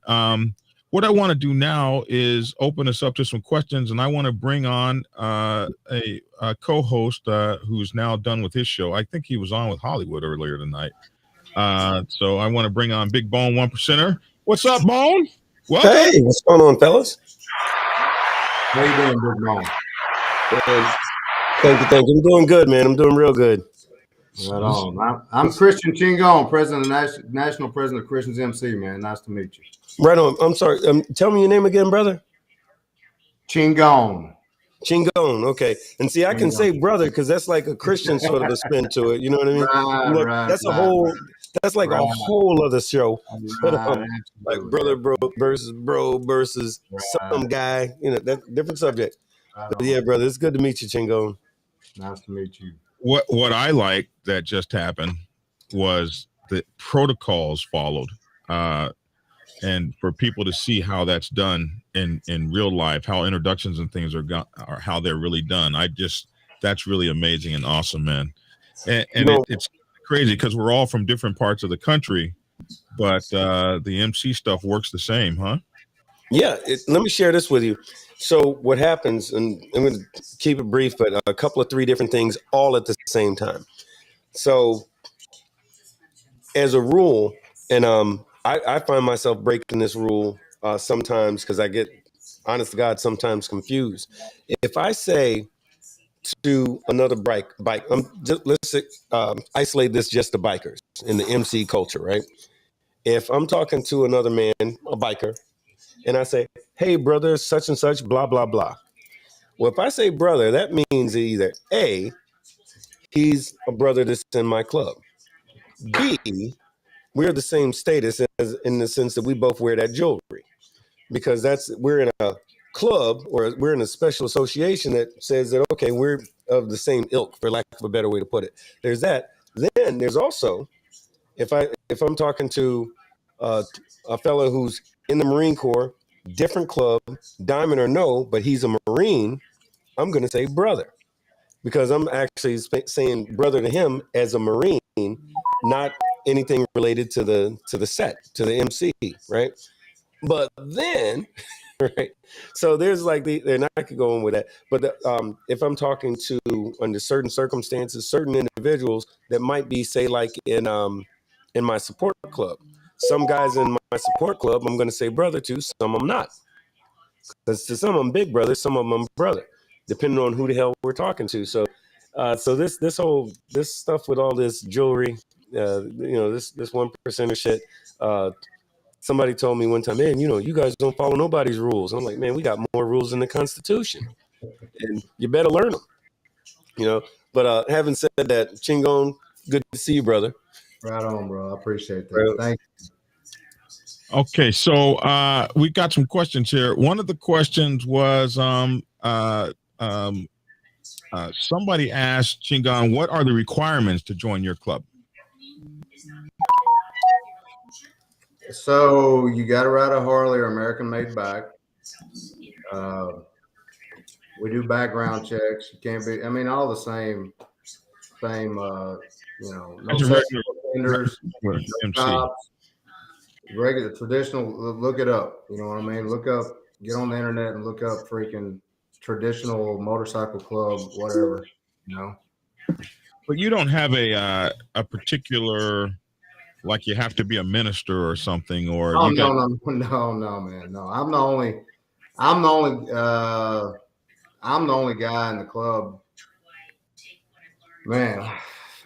What I want to do now is open us up to some questions, and I want to bring on a co-host who's now done with his show. I think he was on with Hollywood earlier tonight. So I want to bring on Big Bone 1%er. What's up, Bone? Welcome. Hey, what's going on, fellas? How you doing, Big Bone? Thank you. I'm doing good, man. I'm doing real good. Right on. I'm Christian Chingon, president of national president of Christians MC, man. Nice to meet you. Right on. I'm sorry. Tell me your name again, brother. Chingon. Okay. And see, I can say brother because that's like a Christian sort of a spin to it. You know what I mean? That's a whole other show. Like brother versus some guy. That's a different subject. But yeah, brother, it's good to meet you, Chingon. Nice to meet you. What I like that just happened was the protocols followed. And for people to see how that's done in real life, how introductions and things are how they're really done. That's really amazing and awesome, man. And it's crazy because we're all from different parts of the country, but the MC stuff works the same, huh? Yeah. Let me share this with you. So what happens, and I'm going to keep it brief, but a couple of 3 different things all at the same time. So as a rule, and I find myself breaking this rule sometimes because I get, honest to God, sometimes confused. If I say to another bike, let's isolate this just to bikers in the MC culture, right? If I'm talking to another man, a biker, and I say, "Hey, brother, such and such, blah blah blah." Well, if I say brother, that means either A, he's a brother that's in my club. B, we're the same status as in the sense that we both wear that jewelry, because we're in a club or we're in a special association that says that, okay, we're of the same ilk, for lack of a better way to put it. There's that. Then there's also, if I'm talking to a fellow who's in the Marine Corps, different club, diamond or no, but he's a Marine, I'm going to say brother, because I'm actually saying brother to him as a Marine, not anything related to the to the MC, right? But then, right? So there's like and I could go on with that. But if I'm talking to, under certain circumstances, certain individuals that might be, say, like in my support club, some guys in my support club, I'm going to say brother to, some I'm not. Because to some I'm big brother, some of them I'm brother, depending on who the hell we're talking to. So, so this stuff with all this jewelry, this 1% shit. Somebody told me one time, man, you guys don't follow nobody's rules. I'm like, man, we got more rules in the Constitution, and you better learn them. But having said that, Chingon, good to see you, brother. Right on, bro. I appreciate that. Thank you. Okay, so we got some questions here. One of the questions was somebody asked Chingon, what are the requirements to join your club? So you got to ride a Harley or American-made bike. We do background checks. You can't be, all the same, no sexual offenders, no cops, regular, traditional, look it up. You know what I mean? Look up, get on the internet and look up freaking traditional motorcycle club, whatever, But you don't have a particular, like you have to be a minister or something, or no, man, no. I'm the only guy in the club, man.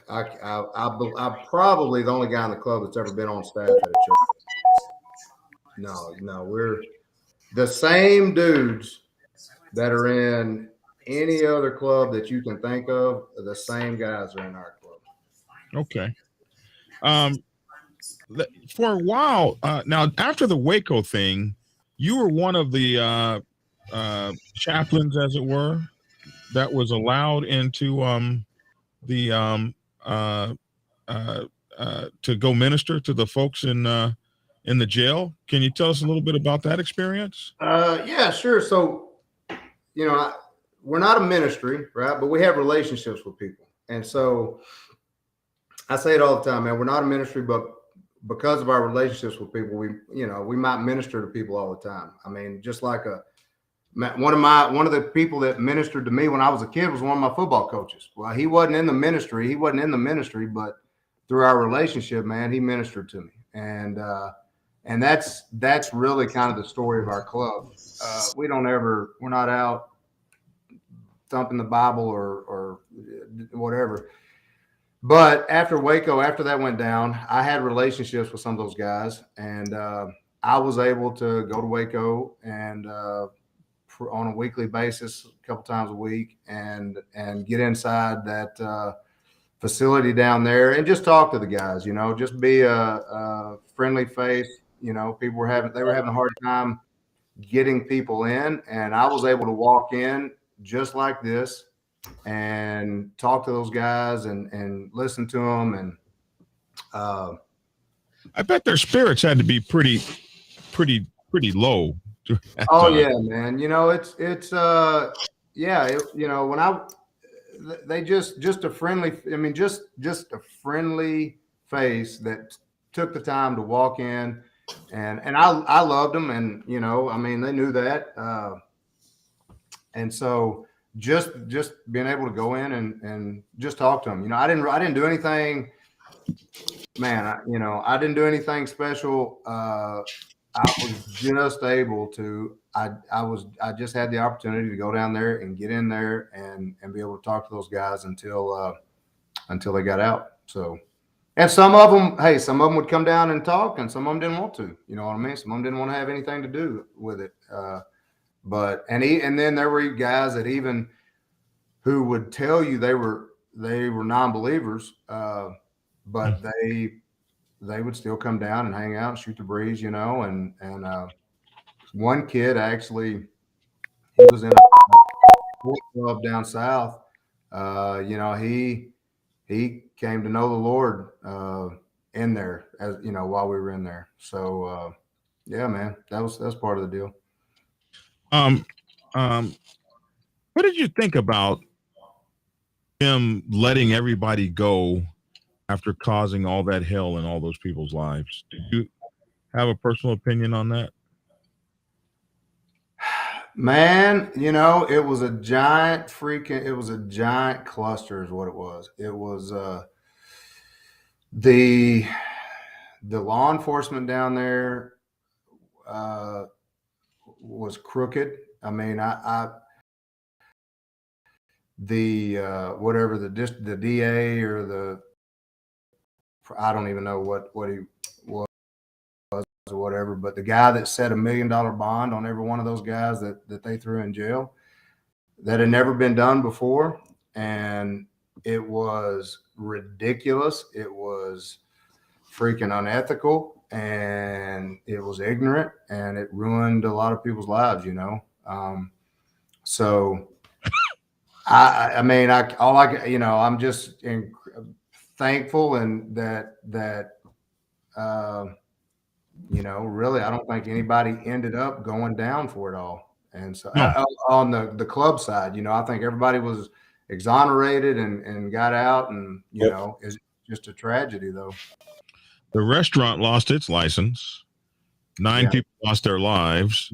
I'm probably the only guy in the club that's ever been on staff at a church. No, we're the same dudes that are in any other club that you can think of. The same guys are in our club. Okay. For a while now, after the Waco thing, you were one of the chaplains, as it were, that was allowed into to go minister to the folks in the jail. Can you tell us a little bit about that experience? Yeah, sure. So, we're not a ministry, right? But we have relationships with people. And so I say it all the time, man, we're not a ministry, but because of our relationships with people, we might minister to people all the time. Just like one of the people that ministered to me when I was a kid was one of my football coaches. Well, he wasn't in the ministry, but through our relationship, man, he ministered to me. And that's really kind of the story of our club. We're not out thumping the Bible or whatever. But after Waco, after that went down, I had relationships with some of those guys, and I was able to go to Waco and on a weekly basis, a couple times a week, and get inside that facility down there and just talk to the guys. Just be a friendly face. People were having a hard time getting people in, and I was able to walk in just like this and talk to those guys and listen to them. And I bet their spirits had to be pretty low. Oh yeah, man. They just a friendly, just a friendly face that took the time to walk in, and I loved them, and they knew that, and so just being able to go in and just talk to them. I didn't do anything man, I didn't do anything special. I was just able to. I just had the opportunity to go down there and get in there and be able to talk to those guys until they got out. So, and some of them would come down and talk, and some of them didn't want to. You know what I mean? Some of them didn't want to have anything to do with it. And then there were guys that even who would tell you they were non-believers, but they would still come down and hang out and shoot the breeze, and one kid actually, he was in a club down south. He came to know the Lord in there, as while we were in there. So yeah, man, that's part of the deal. What did you think about him letting everybody go after causing all that hell in all those people's lives? Did you have a personal opinion on that? Man, it was a giant cluster is what it was. It was the law enforcement down there was crooked. I mean, whatever the DA or I don't even know what he was or whatever, but the guy that set $1 million bond on every one of those guys that they threw in jail, that had never been done before. And it was ridiculous. It was freaking unethical, and it was ignorant, and it ruined a lot of people's lives, so I'm just thankful, and that really, I don't think anybody ended up going down for it all. And so on the club side, I think everybody was exonerated and got out, and it's just a tragedy though. The restaurant lost its license. 9 people lost their lives.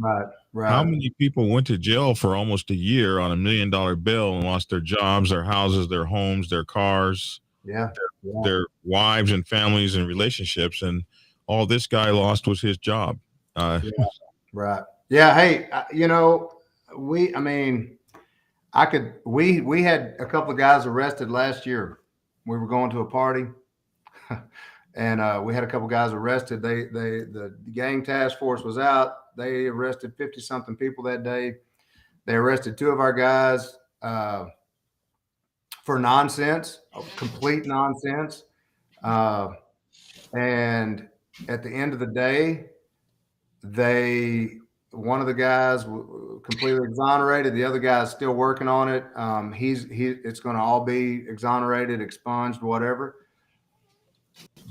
Right. How many people went to jail for almost a year on $1 million bill and lost their jobs, their houses, their homes, their cars, their wives and families and relationships, and all this guy lost was his job. Right. Yeah. Hey, we had a couple of guys arrested last year. We were going to a party. And we had a couple guys arrested. The gang task force was out. They arrested 50 something people that day. They arrested 2 of our guys for nonsense, complete nonsense. And at the end of the day, one of the guys completely exonerated. The other guy's still working on it. It's going to all be exonerated, expunged, whatever.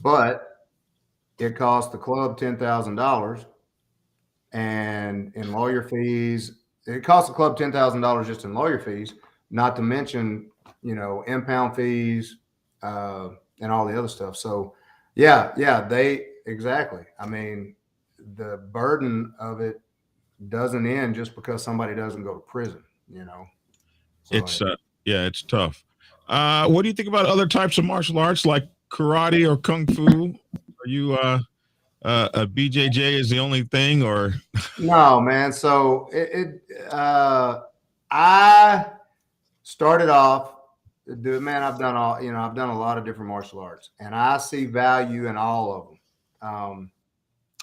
But it cost the club $10,000, and in lawyer fees, it cost the club $10,000 just in lawyer fees, not to mention, impound fees, and all the other stuff. So exactly. I mean, the burden of it doesn't end just because somebody doesn't go to prison, So, it's tough. What do you think about other types of martial arts like karate or kung fu? Are you a BJJ is the only thing, or? No, man. So I started off, man, I've done a lot of different martial arts, and I see value in all of them.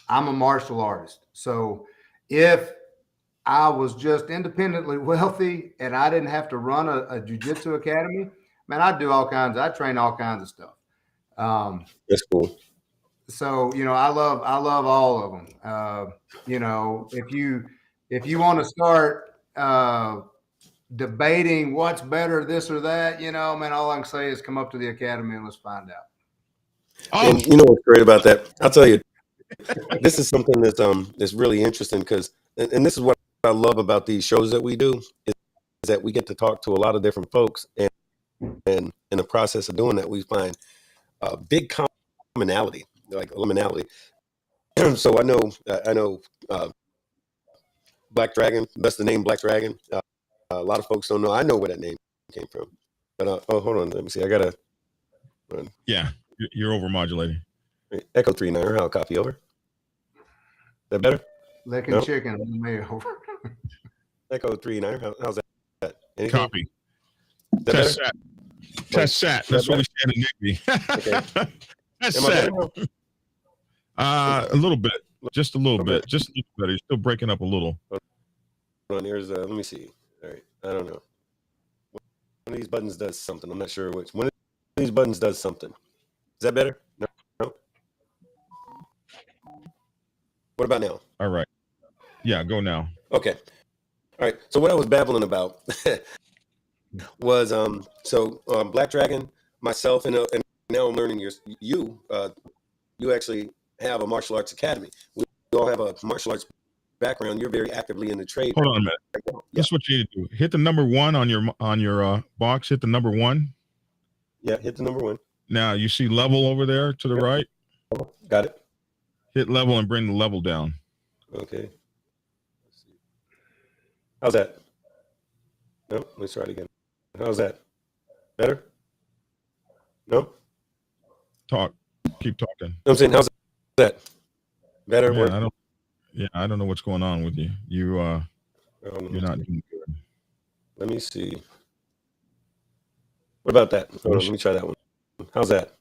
I'm a martial artist. So if I was just independently wealthy and I didn't have to run a jiu-jitsu academy, man, I'd train all kinds of stuff. That's cool. So, I love all of them. If you want to start debating what's better, this or that, man, all I can say is come up to the academy and let's find out. Oh. And you know what's great about that? I'll tell you, this is something that's really interesting, because, and this is what I love about these shows that we do, is that we get to talk to a lot of different folks, and in the process of doing that, we find a big commonality, like liminality. So I know Black Dragon. That's the name, Black Dragon. A lot of folks don't know. I know where that name came from. But hold on, let me see. I gotta. Yeah, you're overmodulating. Echo 39. I'll copy over. Is that better? Licking chicken on the mail. Echo 39. How's that? Anything? Copy. Test sat. Test sat. That's what we said in Nigby. Okay. Test sat. A little bit. Just a little bit. Just a little bit. You're still breaking up a little. Hold on, here's let me see. All right. I don't know. One of these buttons does something. I'm not sure which. One of these buttons does something. Is that better? No. What about now? All right. Yeah, go now. Okay. All right. So what I was babbling about was Black Dragon, myself, and now I'm learning you actually have a martial arts academy. We all have a martial arts background. You're very actively in the trade. Hold on a minute. Yeah. This is what you need to do. Hit the number 1 on your box. Hit the number 1. Yeah, hit the number 1. Now you see level over there to the right. Got it. Hit level and bring the level down. Okay. Let's see. How's that? No, let's try it again. How's that? Better? No? Talk. Keep talking. I'm saying, how's that? Better? Man, I don't know what's going on with you. You're not doing good. Let me see. What about that? Hold on, let me try that one. How's that?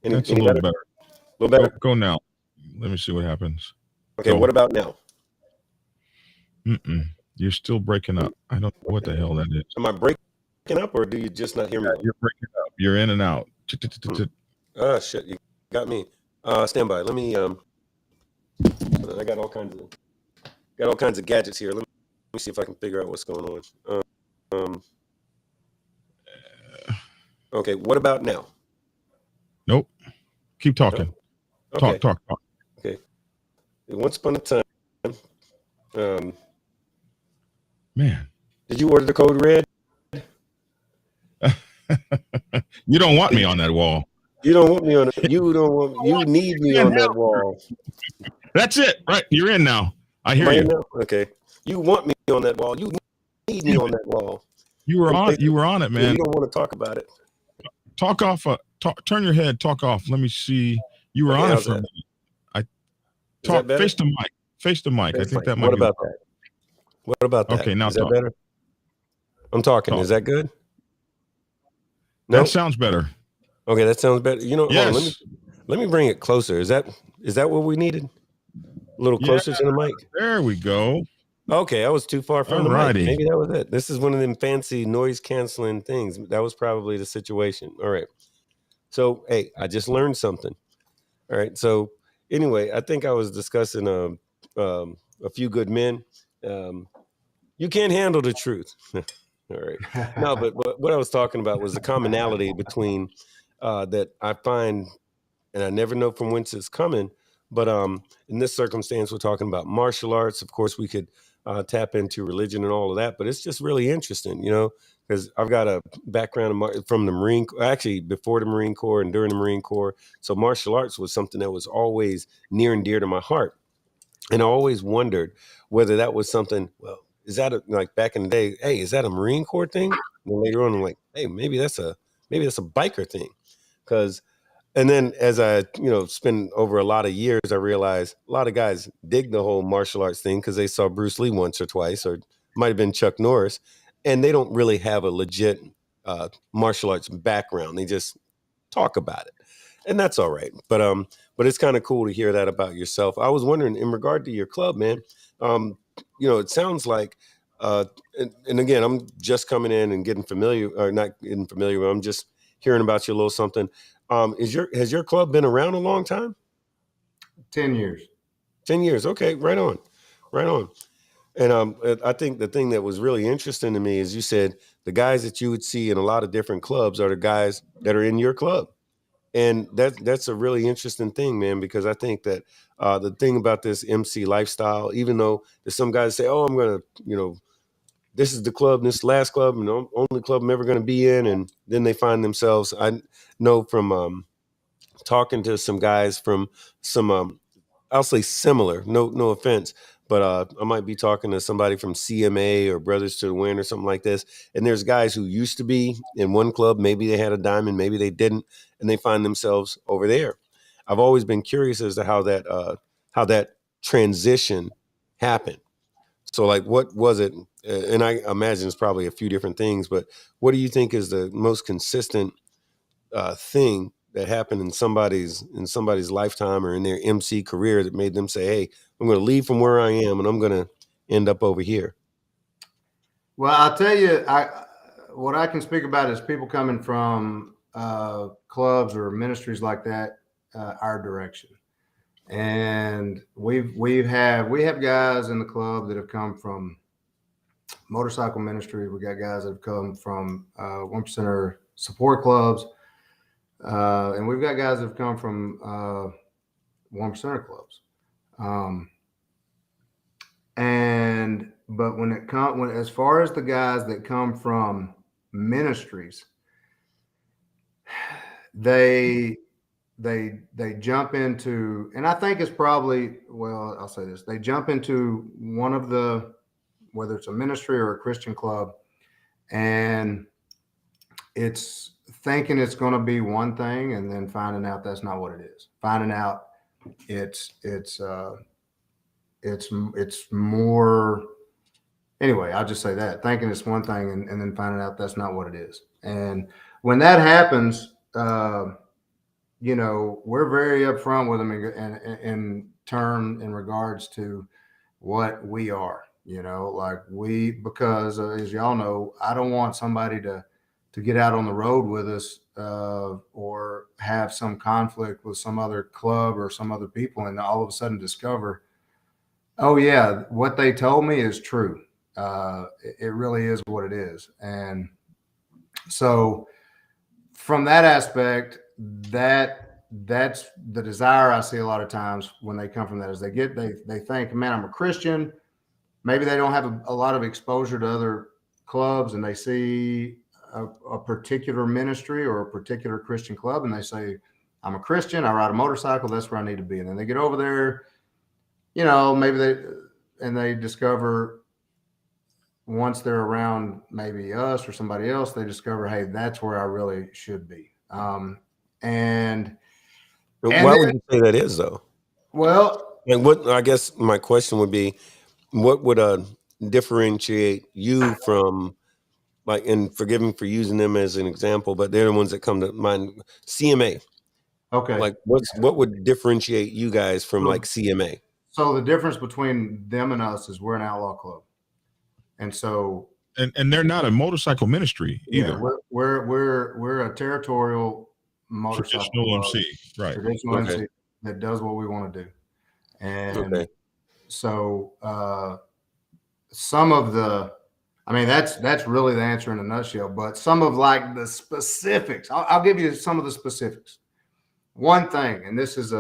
That's a little better. A little better? Go now. Let me see what happens. Okay, what about now? You're still breaking up. I don't know what the hell that is. Am I breaking up, or do you just not hear me? You're breaking up. You're in and out. Oh, shit. You got me. Stand by. Let me, I got all kinds of gadgets here. Let me see if I can figure out what's going on. Okay, what about now? Nope. Keep talking. No? Okay. Talk. Okay. Once upon a time, man, did you order the code red? You don't want me on that wall. You don't want me on it. You need me on that wall. That's it, right? You're in now. I hear you. Okay. You want me on that wall. You need me on that wall. You were on it, man. You don't want to talk about it. Talk off. Turn your head. Talk off. Let me see. You were on it for a minute. Talk face to mic. Face the mic. I think that might be. What about that? Okay, now is that better? I'm talking. Is that good? No? That sounds better. Okay, that sounds better. Yes. Hold on, let me bring it closer. Is that what we needed? A little closer to the mic. There we go. Okay, I was too far from the mic. Maybe that was it. This is one of them fancy noise canceling things. That was probably the situation. All right. So, hey, I just learned something. All right. So, anyway, I think I was discussing a few good men. You can't handle the truth. All right. No, but what I was talking about was the commonality between that I find, and I never know from whence it's coming. But in this circumstance, we're talking about martial arts. Of course, we could tap into religion and all of that, but it's just really interesting, because I've got a background from the Marine, actually before the Marine Corps and during the Marine Corps. So martial arts was something that was always near and dear to my heart. And I always wondered whether that was something, well, is that like back in the day, hey, is that a Marine Corps thing? And then later on, I'm like, hey, maybe that's a biker thing. And then as I, spend over a lot of years, I realized a lot of guys dig the whole martial arts thing because they saw Bruce Lee once or twice, or might have been Chuck Norris, and they don't really have a legit martial arts background. They just talk about it, and that's all right. But it's kind of cool to hear that about yourself. I was wondering, in regard to your club, man, it sounds like, and again, I'm just coming in and getting familiar, or not getting familiar, but I'm just hearing about you a little something. Has your club been around a long time? 10 years. 10 years. Okay. Right on. And I think the thing that was really interesting to me is you said the guys that you would see in a lot of different clubs are the guys that are in your club. And that's a really interesting thing, man, because I think that the thing about this MC lifestyle, even though there's some guys say, oh, I'm going to, this is the club, this last club, only club I'm ever going to be in. And then they find themselves, I know from talking to some guys from some, I'll say similar, no offense, but I might be talking to somebody from CMA or Brothers to the Win or something like this. And there's guys who used to be in one club, maybe they had a diamond, maybe they didn't, and they find themselves over there. I've always been curious as to how that transition happened. So like, what was it? And I imagine it's probably a few different things, but what do you think is the most consistent thing that happened in somebody's lifetime or in their MC career that made them say, hey, I'm going to leave from where I am and I'm going to end up over here? Well, I'll tell you, what I can speak about is people coming from clubs or ministries like that, our direction. And we have guys in the club that have come from motorcycle ministry. We got guys that have come from 1%er support clubs. And we've got guys that have come from 1%er clubs. But as far as the guys that come from ministries, they jump into, and I think it's probably, well, I'll say this, they jump into one of the, whether it's a ministry or a Christian club, and it's thinking it's going to be one thing and then finding out that's not what it is. Finding out it's more, anyway, I'll just say that, thinking it's one thing and then finding out that's not what it is. And when that happens, we're very upfront with them in regards to what we are, because as y'all know, I don't want somebody to get out on the road with us or have some conflict with some other club or some other people and all of a sudden discover, oh yeah, what they told me is true. It really is what it is. And so from that aspect, that's the desire I see a lot of times when they come from that, is they think, man, I'm a Christian. Maybe they don't have a lot of exposure to other clubs, and they see a particular ministry or a particular Christian club, and they say, I'm a Christian, I ride a motorcycle, that's where I need to be. And then they get over there, maybe they discover, once they're around maybe us or somebody else, they discover, hey, that's where I really should be. And why would you say that is, though? Well, and what, I guess my question would be, what would differentiate you from, like, and forgive me for using them as an example, but they're the ones that come to mind, CMA. Okay. Like, what would differentiate you guys from like CMA? So the difference between them and us is we're an outlaw club. And so, and they're not a motorcycle ministry either. Yeah, we're a territorial motorcycle traditional MC, right? Traditional MC that does what we want to do. And so some of the, I mean, that's really the answer in a nutshell. But some of like the specifics, I'll give you some of the specifics. One thing, and this is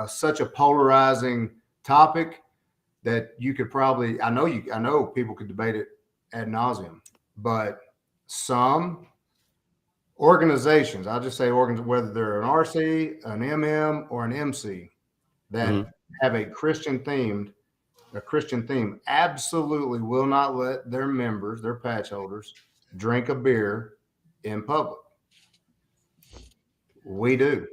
such a polarizing topic that you could probably, I know people could debate it ad nauseum, but some organizations, I'll just say whether they're an RC, an MM, or an MC that have a Christian theme, absolutely will not let their members, their patch holders, drink a beer in public. We do.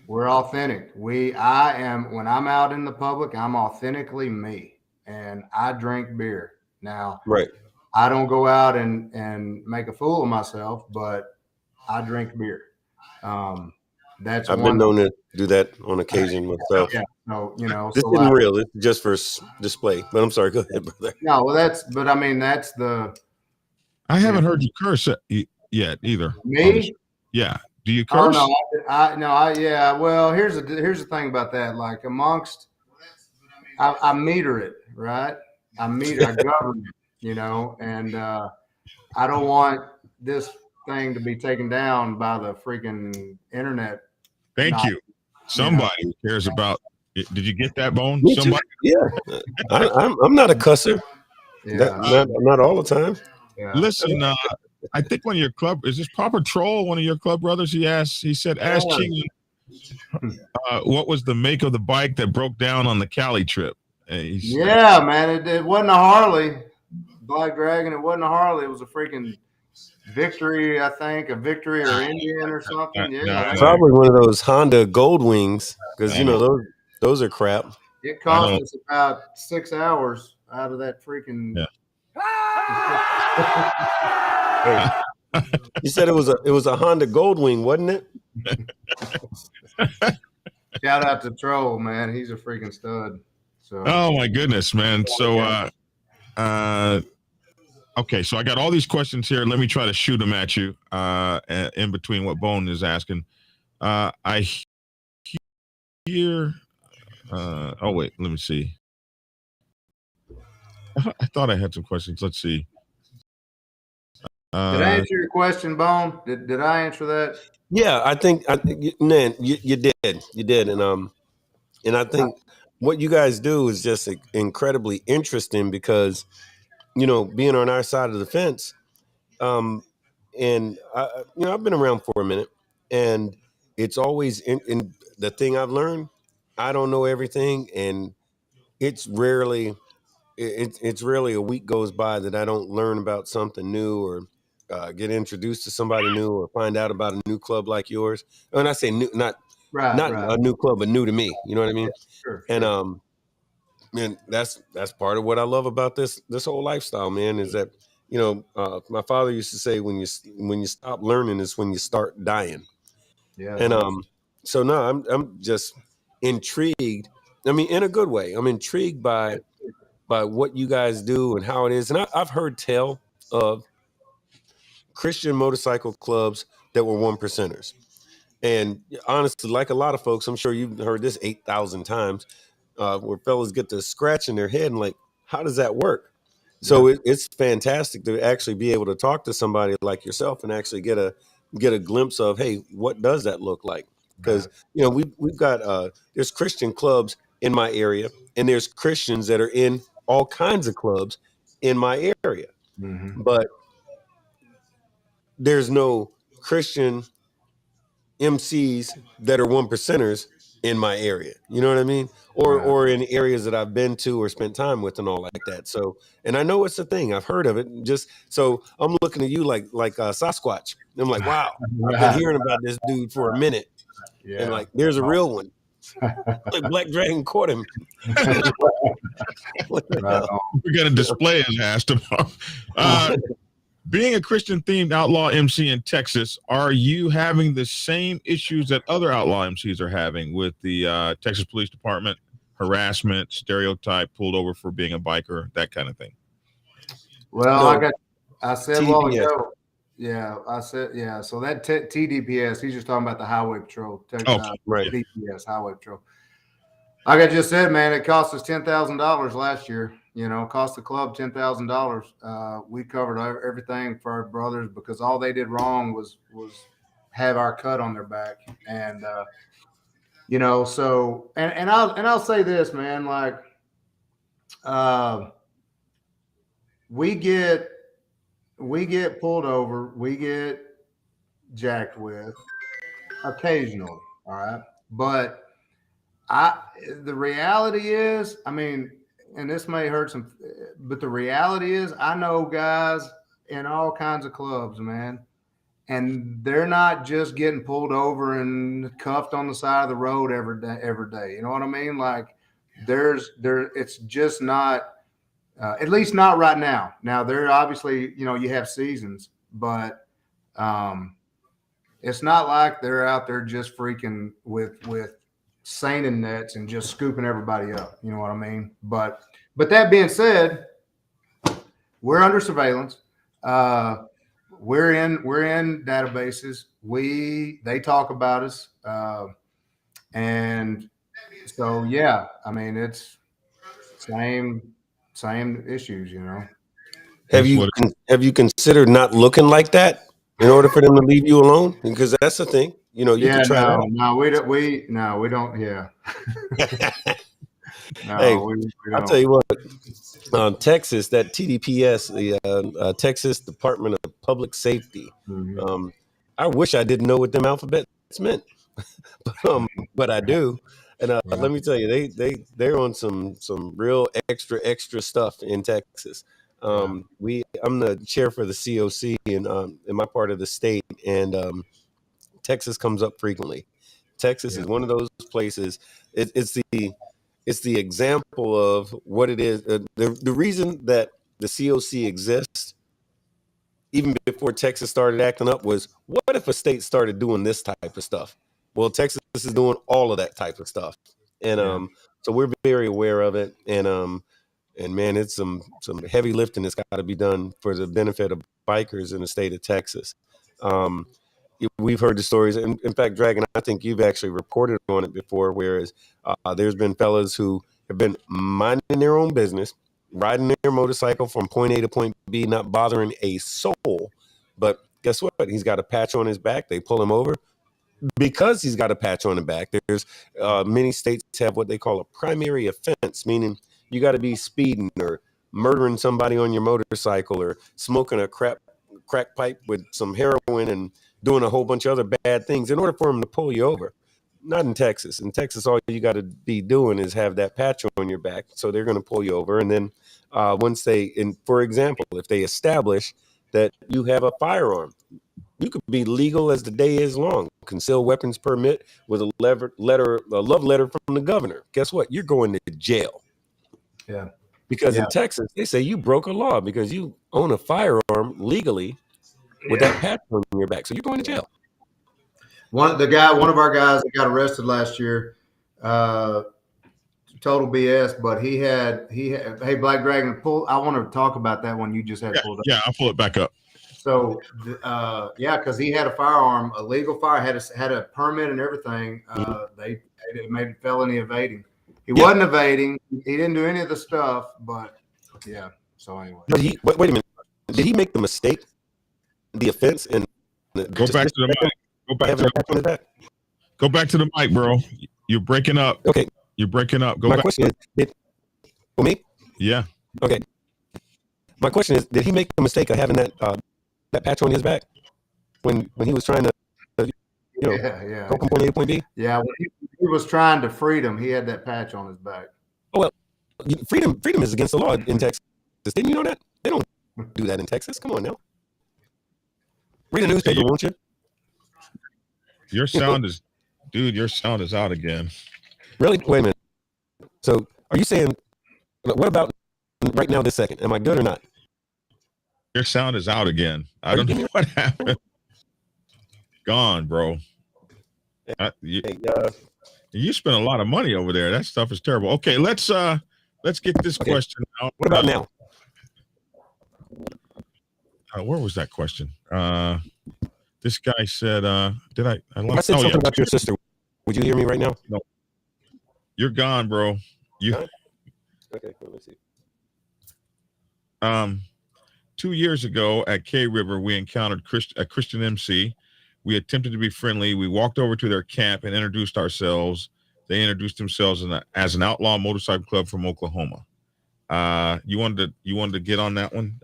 We're authentic. When I'm out in the public, I'm authentically me, and I drink beer. Now, I don't go out and make a fool of myself, but I drink beer. I've been known to do that on occasion myself. Yeah. No, this isn't real. It's just for display. But I'm sorry. Go ahead, brother. No, well, that's the. I haven't heard you curse yet either. Me? Yeah. Do you curse? Oh, no, yeah. Well, here's the thing about that. Like I meter it, right? I govern it, and I don't want this thing to be taken down by the freaking internet. Thank you. Somebody cares about it. Did you get that, Bone? Me Somebody? Too. Yeah. I'm not a cusser. Yeah. Not all the time. Yeah. Listen, I think one of your club, is this Paw Patrol, one of your club brothers? He said, ask Chingy, what was the make of the bike that broke down on the Cali trip? Man, it wasn't a Harley, Black Dragon. It wasn't a Harley. It was a freaking Victory, I think, a Victory or Indian or something. Yeah, probably one of those Honda Gold Wings, because you know those are crap. It cost us about 6 hours out of that freaking. Yeah. You said it was a Honda Gold Wing, wasn't it? Shout out to Troll, man. He's a freaking stud. So. Oh my goodness, man. So okay, so I got all these questions here. Let me try to shoot them at you in between what Bone is asking. I hear oh wait, let me see. I thought I had some questions. Let's see. Did I answer your question, Bone? Did I answer that? Yeah, I think man, you did, and I think what you guys do is just incredibly interesting because, you know, being on our side of the fence, and I've been around for a minute, and it's always in the thing I've learned. I don't know everything, and it's rarely it's rarely a week goes by that I don't learn about something new or get introduced to somebody new or find out about a new club like yours. And I say new, not a new club, but new to me. You know what I mean? Sure. And that's part of what I love about this whole lifestyle, man. Is that, you know, my father used to say when you stop learning is when you start dying. Yeah. And so no, I'm just intrigued. I mean, in a good way. I'm intrigued by what you guys do and how it is. And I've heard tell of Christian motorcycle clubs that were one percenters. And honestly, like a lot of folks, I'm sure you've heard this 8,000 times, where fellas get to scratching their head and like, how does that work? So it's fantastic to actually be able to talk to somebody like yourself and actually get a glimpse of, hey, what does that look like? Because you know we've got there's Christian clubs in my area, and there's Christians that are in all kinds of clubs in my area, but there's no Christian MCs that are one percenters in my area. You know what I mean? Or in areas that I've been to or spent time with and all like that. So, and I know it's a thing. I've heard of it. Just so I'm looking at you like Sasquatch. I'm like, wow, I've been hearing about this dude for a minute. Yeah. And like, there's a real one. Like Black Dragon caught him. What the hell? We're gonna display his ass tomorrow. Being a Christian-themed outlaw MC in Texas, are you having the same issues that other outlaw MCs are having with the Texas Police Department, harassment, stereotype, pulled over for being a biker, that kind of thing? Well, I said a while ago. Yeah, I said, yeah. So that TDPS, he's just talking about the Highway Patrol. Right. DPS, Highway Patrol. Like I just said, man, it cost us $10,000 last year. You know, cost the club $10,000. We covered everything for our brothers because all they did wrong was have our cut on their back. And you know, so and I'll say this, man, like we get pulled over, we get jacked with occasionally, all right, but the reality is, I mean, and this may hurt some, but the reality is I know guys in all kinds of clubs, man, and they're not just getting pulled over and cuffed on the side of the road every day. You know what I mean? Like it's just not, at least not right now. Now they're obviously, you know, you have seasons, but it's not like they're out there just freaking with seining nets and just scooping everybody up. You know what I mean? But that being said, we're under surveillance. We're in databases. They talk about us. And so, yeah, I mean, it's same issues, you know. Have you considered not looking like that in order for them to leave you alone? Because that's the thing. You know, you can try that. No, we don't. Yeah. No, hey, we I'll tell you what. Texas, that TDPS, the Texas Department of Public Safety. I wish I didn't know what them alphabets meant, but I do. And let me tell you, they're on some real extra stuff in Texas. I'm the chair for the COC in my part of the state, and Texas comes up frequently. Texas is one of those places. It's the example of what it is. The reason that the COC exists, even before Texas started acting up, was what if a state started doing this type of stuff? Well, Texas is doing all of that type of stuff, and so we're very aware of it. And man, it's some heavy lifting that's got to be done for the benefit of bikers in the state of Texas. We've heard the stories. In fact, Dragon, I think you've actually reported on it before, whereas there's been fellas who have been minding their own business, riding their motorcycle from point A to point B, not bothering a soul. But guess what? He's got a patch on his back. They pull him over because he's got a patch on the back. There's many states have what they call a primary offense, meaning you got to be speeding or murdering somebody on your motorcycle or smoking a crack pipe with some heroin and doing a whole bunch of other bad things in order for them to pull you over. Not in Texas. In Texas, all you got to be doing is have that patch on your back. So they're going to pull you over. And then once for example, if they establish that you have a firearm, you could be legal as the day is long. Concealed weapons permit with a love letter from the governor. Guess what? You're going to jail. Yeah. Because in Texas, they say you broke a law because you own a firearm legally with that patch on your back. So you're going to jail. One of our guys that got arrested last year, total BS, but he had, hey, Black Dragon, I want to talk about that one you just had pulled up. Yeah, I'll pull it back up. So, because he had a firearm, a legal fire, had a permit and everything. They made it felony evading. He wasn't evading. He didn't do any of the stuff, but yeah. So anyway. But wait a minute. Did he make the mistake, the offense, and go back to the mic? Go back to the mic, bro. You're breaking up. Okay. You're breaking up. My question is, for me? Yeah. Okay. My question is, did he make the mistake of having that patch on his back when he was trying to, go from point A to point B? Yeah, when he was trying to freedom, he had that patch on his back. Oh, well, freedom is against the law in Texas. Didn't you know that? They don't do that in Texas. Come on now. Read a newspaper, won't you? Your sound is, dude, your sound is out again. Really? Wait a minute. So are you saying, what about right now this second? Am I good or not? Your sound is out again. I don't know what happened. Gone, bro. You spent a lot of money over there. That stuff is terrible. Okay, let's get this question out. What about now? Where was that question? This guy said, did I I said something about your sister. Would you hear me right now? No. You're gone, bro. Okay, cool. Let's see. 2 years ago at K River, we encountered a Christian MC. We attempted to be friendly. We walked over to their camp and introduced ourselves. They introduced themselves as an outlaw motorcycle club from Oklahoma. You wanted to get on that one?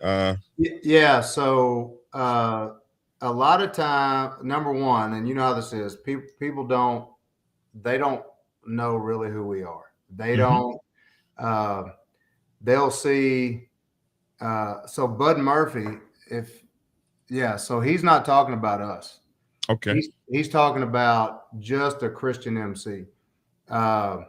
Yeah. So a lot of time, number one, and you know how this is. People don't know really who we are. They don't. They'll see. So Bud Murphy, so he's not talking about us. Okay. He's talking about just a Christian MC. So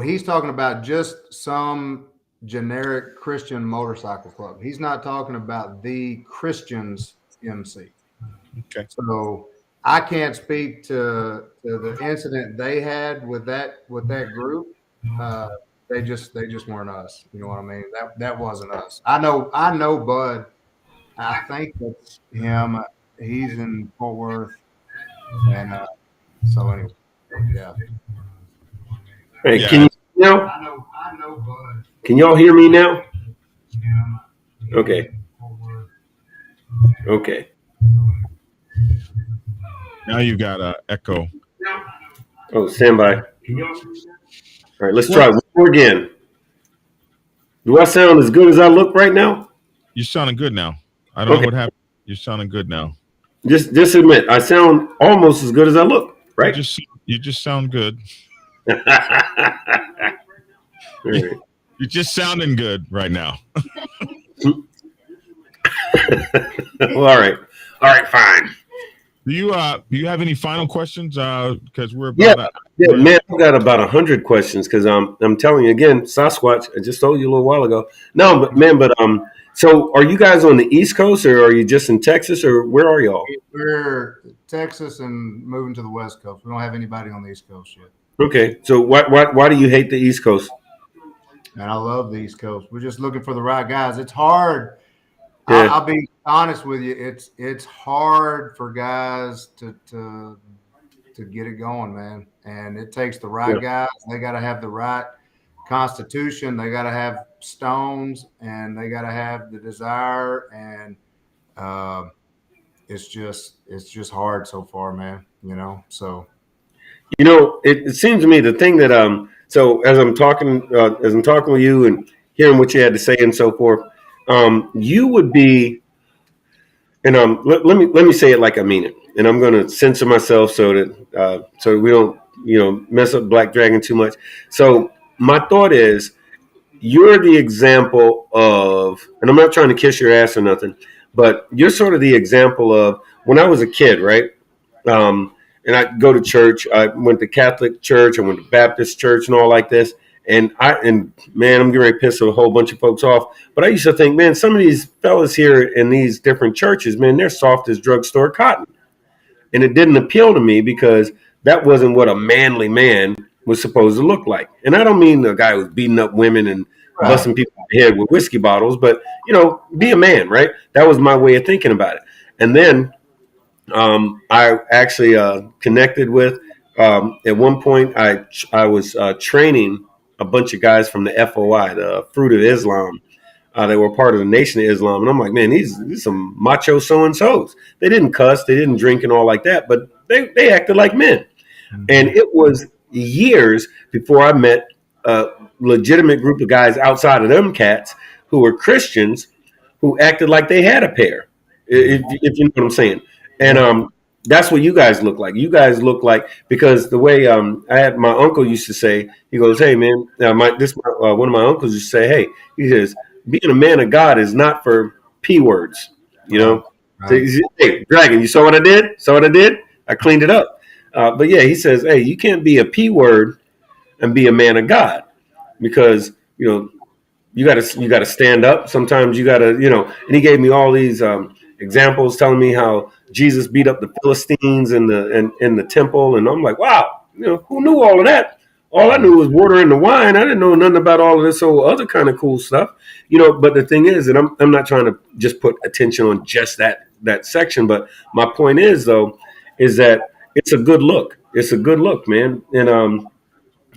he's talking about just some generic Christian motorcycle club. He's not talking about the Christians MC. Okay. So I can't speak to the incident they had with that group. They just weren't us. You know what I mean? That wasn't us. I know Bud. I think that's him. He's in Fort Worth. And so anyway, yeah. Hey, yeah. Can you now? I know Bud. Can y'all hear me now? Okay. Okay. Now you got an echo. Oh, stand by. All right, let's try one more again. Do I sound as good as I look right now? You're sounding good now. I don't know what happened. You're sounding good now. Just admit, I sound almost as good as I look, right? You just sound good. You're just sounding good right now. Well, all right, fine. Do you have any final questions? Because we're Yeah, about man, I've got about 100 questions because I'm telling you again, Sasquatch. I just told you a little while ago. No, but man, so are you guys on the East Coast or are you just in Texas or where are y'all? We're Texas and moving to the West Coast. We don't have anybody on the East Coast yet. Okay, so why do you hate the East Coast? And I love the East Coast. We're just looking for the right guys. It's hard. Yeah. I'll be honest with you. It's hard for guys to get it going, man. And it takes the right guys. They got to have the right constitution. They got to have stones, and they got to have the desire. And it's just hard so far, man. So. It seems to me the thing that so as I'm talking with you and hearing what you had to say and so forth, you would be, and let me say it like I mean it, and I'm going to censor myself so that we don't mess up Black Dragon too much. So my thought is you're the example of, and I'm not trying to kiss your ass or nothing, but you're sort of the example of when I was a kid, right? And I go to church. I went to Catholic church. I went to Baptist church and all like this. And man, I'm getting ready to piss a whole bunch of folks off. But I used to think, man, some of these fellas here in these different churches, man, they're soft as drugstore cotton. And it didn't appeal to me because that wasn't what a manly man was supposed to look like. And I don't mean the guy who's beating up women and busting people in the head with whiskey bottles, but, be a man, right? That was my way of thinking about it. And then I actually connected with, at one point, I was training a bunch of guys from the FOI, the Fruit of Islam. They were part of the Nation of Islam. And I'm like, man, these some macho so-and-sos. They didn't cuss, they didn't drink and all like that, but they acted like men. Mm-hmm. And it was years before I met a legitimate group of guys outside of them cats who were Christians who acted like they had a pair, if you know what I'm saying. And that's what you guys look like. You guys look like, because the way I had my uncle used to say, he goes, hey, man, one of my uncles used to say, hey, he says, being a man of God is not for P words, Right. So, hey, Dragon, you saw what I did? I cleaned it up. But yeah, he says, hey, you can't be a P word and be a man of God, because, you gotta stand up. Sometimes you gotta, and he gave me all these examples telling me how Jesus beat up the Philistines in the temple. And I'm like, wow, who knew all of that? All I knew was water in the wine. I didn't know nothing about all of this whole other kind of cool stuff, but the thing is, and I'm not trying to just put attention on just that section, but my point is, though, is that it's a good look. It's a good look, man. And,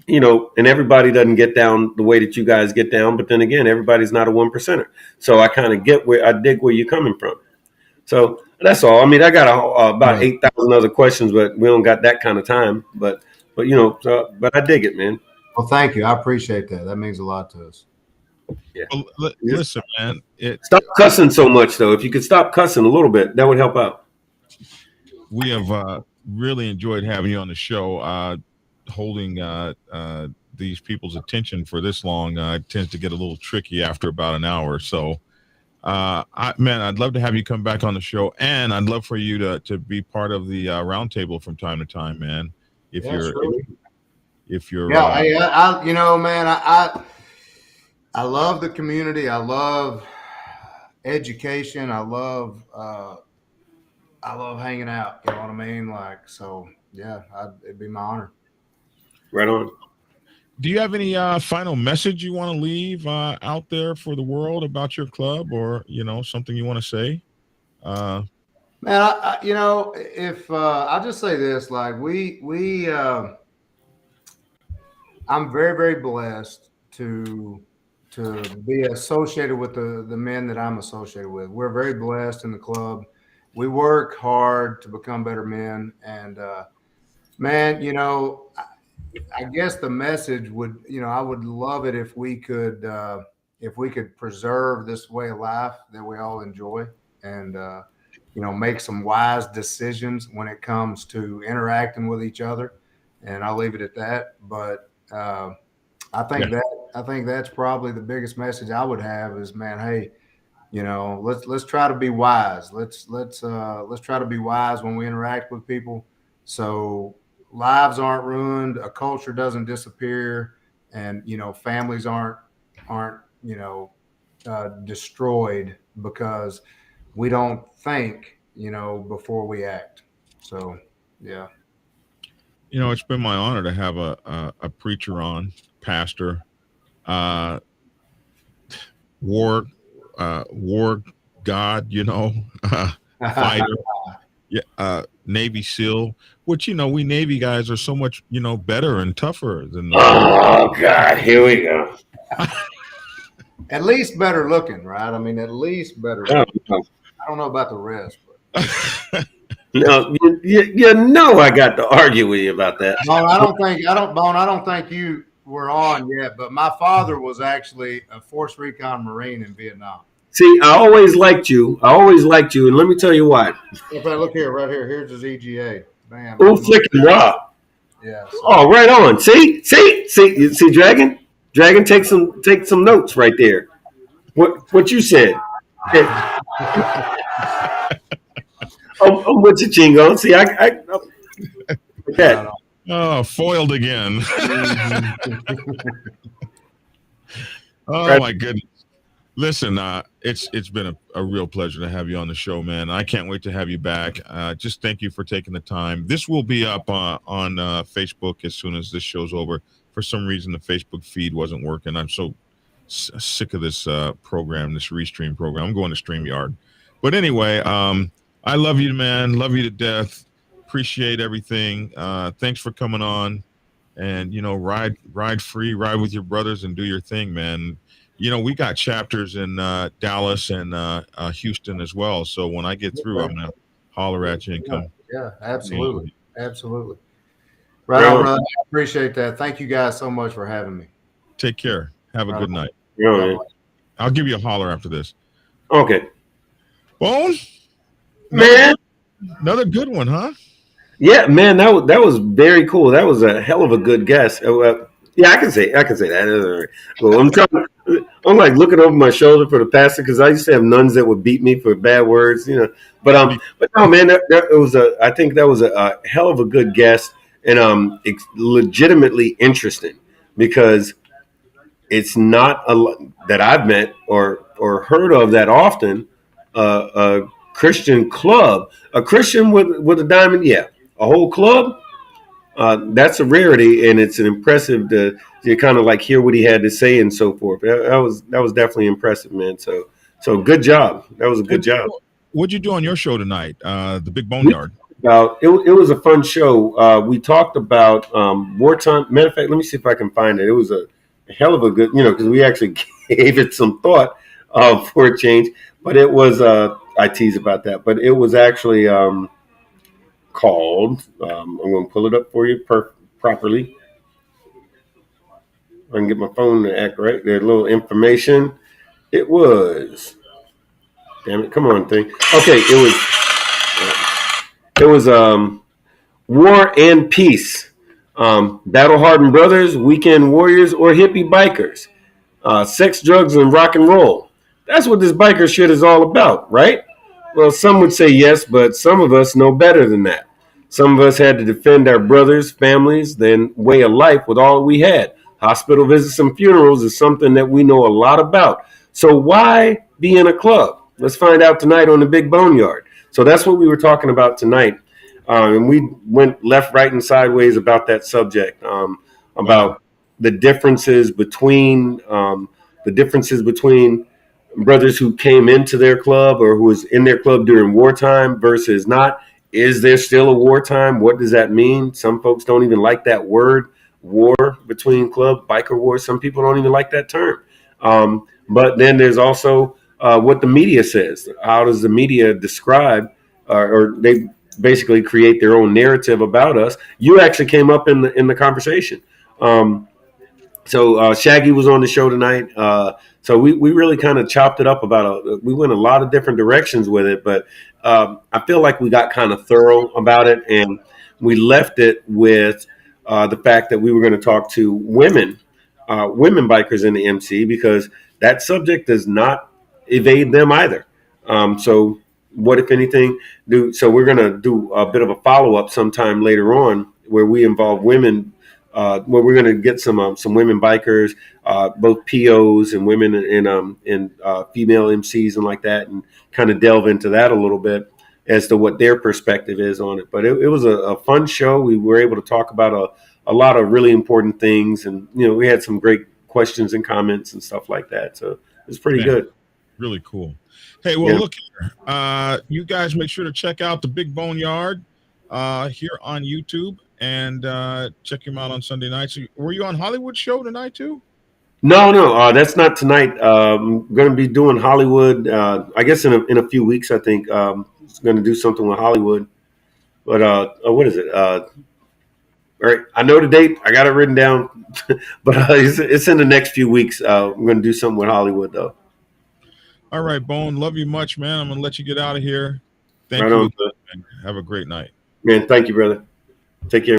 and everybody doesn't get down the way that you guys get down. But then again, everybody's not a 1%er. So I kind of dig where you're coming from. So that's all. I mean, I got about 8,000 other questions, but we don't got that kind of time. But I dig it, man. Well, thank you. I appreciate that. That means a lot to us. Yeah. Well, listen, man. Stop cussing so much, though. If you could stop cussing a little bit, that would help out. We have really enjoyed having you on the show. Holding these people's attention for this long tends to get a little tricky after about an hour. So, I'd love to have you come back on the show, and I'd love for you to be part of the roundtable from time to time, man. If you're, man, I love the community. I love education. I love hanging out. You know what I mean? Like, so yeah, it'd be my honor. Right on. Do you have any final message you want to leave out there for the world about your club, or something you want to say? Man, if I'll just say this, like I'm very, very blessed to be associated with the men that I'm associated with. We're very blessed in the club. We work hard to become better men, and man, I guess the message would, I would love it if we could preserve this way of life that we all enjoy, and make some wise decisions when it comes to interacting with each other, and I'll leave it at that. But I think that's probably the biggest message I would have is, man, hey, let's try to be wise. Let's try to be wise when we interact with people, so lives aren't ruined, a culture doesn't disappear, and families aren't destroyed because we don't think before we act. So yeah. It's been my honor to have a preacher on, pastor, war god, fighter, Navy SEAL, which we Navy guys are so much better and tougher than the Oh God, here we go. At least better looking, right? I mean, at least better looking. I don't know about the rest, but no, I got to argue with you about that. Bone, I don't think you were on yet, but my father was actually a Force Recon Marine in Vietnam. See, I always liked you, and let me tell you why. Okay, look here, right here. Here's his EGA. Bam. Oh, flicking Rob. Yeah. So. Oh, right on. See, Dragon. Dragon, take some notes right there. What you said. I'm with you, Chingo. See, okay. Oh, foiled again. Oh my goodness. Listen, it's been a real pleasure to have you on the show, man. I can't wait to have you back. Just thank you for taking the time. This will be up on Facebook as soon as this show's over. For some reason, the Facebook feed wasn't working. I'm so sick of this program, this Restream program. I'm going to StreamYard. But anyway, I love you, man. Love you to death. Appreciate everything. Thanks for coming on. And, ride free, ride with your brothers and do your thing, man. We got chapters in Dallas and Houston as well. So when I get through, I'm going to holler at you and come. Yeah, absolutely. Absolutely. Right on, brother. I appreciate that. Thank you guys so much for having me. Take care. Have a good night. Yeah, I'll give you a holler after this. Okay. Bone? Man. Another good one, huh? Yeah, man, that was very cool. That was a hell of a good guess. Yeah, I can say that. Well, I'm like looking over my shoulder for the pastor because I used to have nuns that would beat me for bad words, But no, man, I think that was a hell of a good guess and it's legitimately interesting because it's not that I've met or heard of that often. A Christian club, a Christian with a diamond, yeah, a whole club. That's a rarity, and it's an impressive to kind of like hear what he had to say and so forth. That was definitely impressive, man. So good job. That was a good job. What'd you do on your show tonight? The Big Boneyard. It was a fun show. We talked about wartime. Matter of fact, let me see if I can find it. It was a hell of a good, because we actually gave it some thought for a change. But it was I tease about that, but it was actually called. I'm going to pull it up for you properly. I can get my phone to act right. There's a little information. It was. Damn it! Come on, thing. Okay, it was War and Peace, Battle Hardened Brothers, Weekend Warriors, or Hippie Bikers, Sex, Drugs, and Rock and Roll. That's what this biker shit is all about, right? Well, some would say yes, but some of us know better than that. Some of us had to defend our brothers, families, then way of life with all we had. Hospital visits and funerals is something that we know a lot about. So why be in a club? Let's find out tonight on the Big Boneyard. So that's what we were talking about tonight. And we went left, right, and sideways about that subject, about the differences between brothers who came into their club or who was in their club during wartime versus not. Is there still a wartime? What does that mean? Some folks don't even like that word, war between club, biker war. Some people don't even like that term. But then there's also what the media says. How does the media describe or they basically create their own narrative about us? You actually came up in the conversation. So Shaggy was on the show tonight. So we really kind of chopped it up we went a lot of different directions with it, but I feel like we got kind of thorough about it, and we left it with the fact that we were going to talk to women bikers in the MC, because that subject does not evade them either. So what, if anything, so we're going to do a bit of a follow-up sometime later on where we involve women, where we're going to get some women bikers, both POs and women and female MCs and like that, and kind of delve into that a little bit as to what their perspective is on it. But it was a fun show. We were able to talk about a lot of really important things, and we had some great questions and comments and stuff like that. So it was pretty good. Really cool. Hey, well, look here. You guys make sure to check out the Big Bone Yard here on YouTube, and check him out on Sunday nights. Were you on Hollywood show tonight too? No, that's not tonight. I'm going to be doing Hollywood. I guess in a few weeks. I think going to do something with Hollywood. But what is it? All right, I know the date. I got it written down, but it's in the next few weeks. I'm going to do something with Hollywood though. All right, Bone. Love you much, man. I'm going to let you get out of here. Thank right you. On, have a great night. Man, thank you, brother. Take care.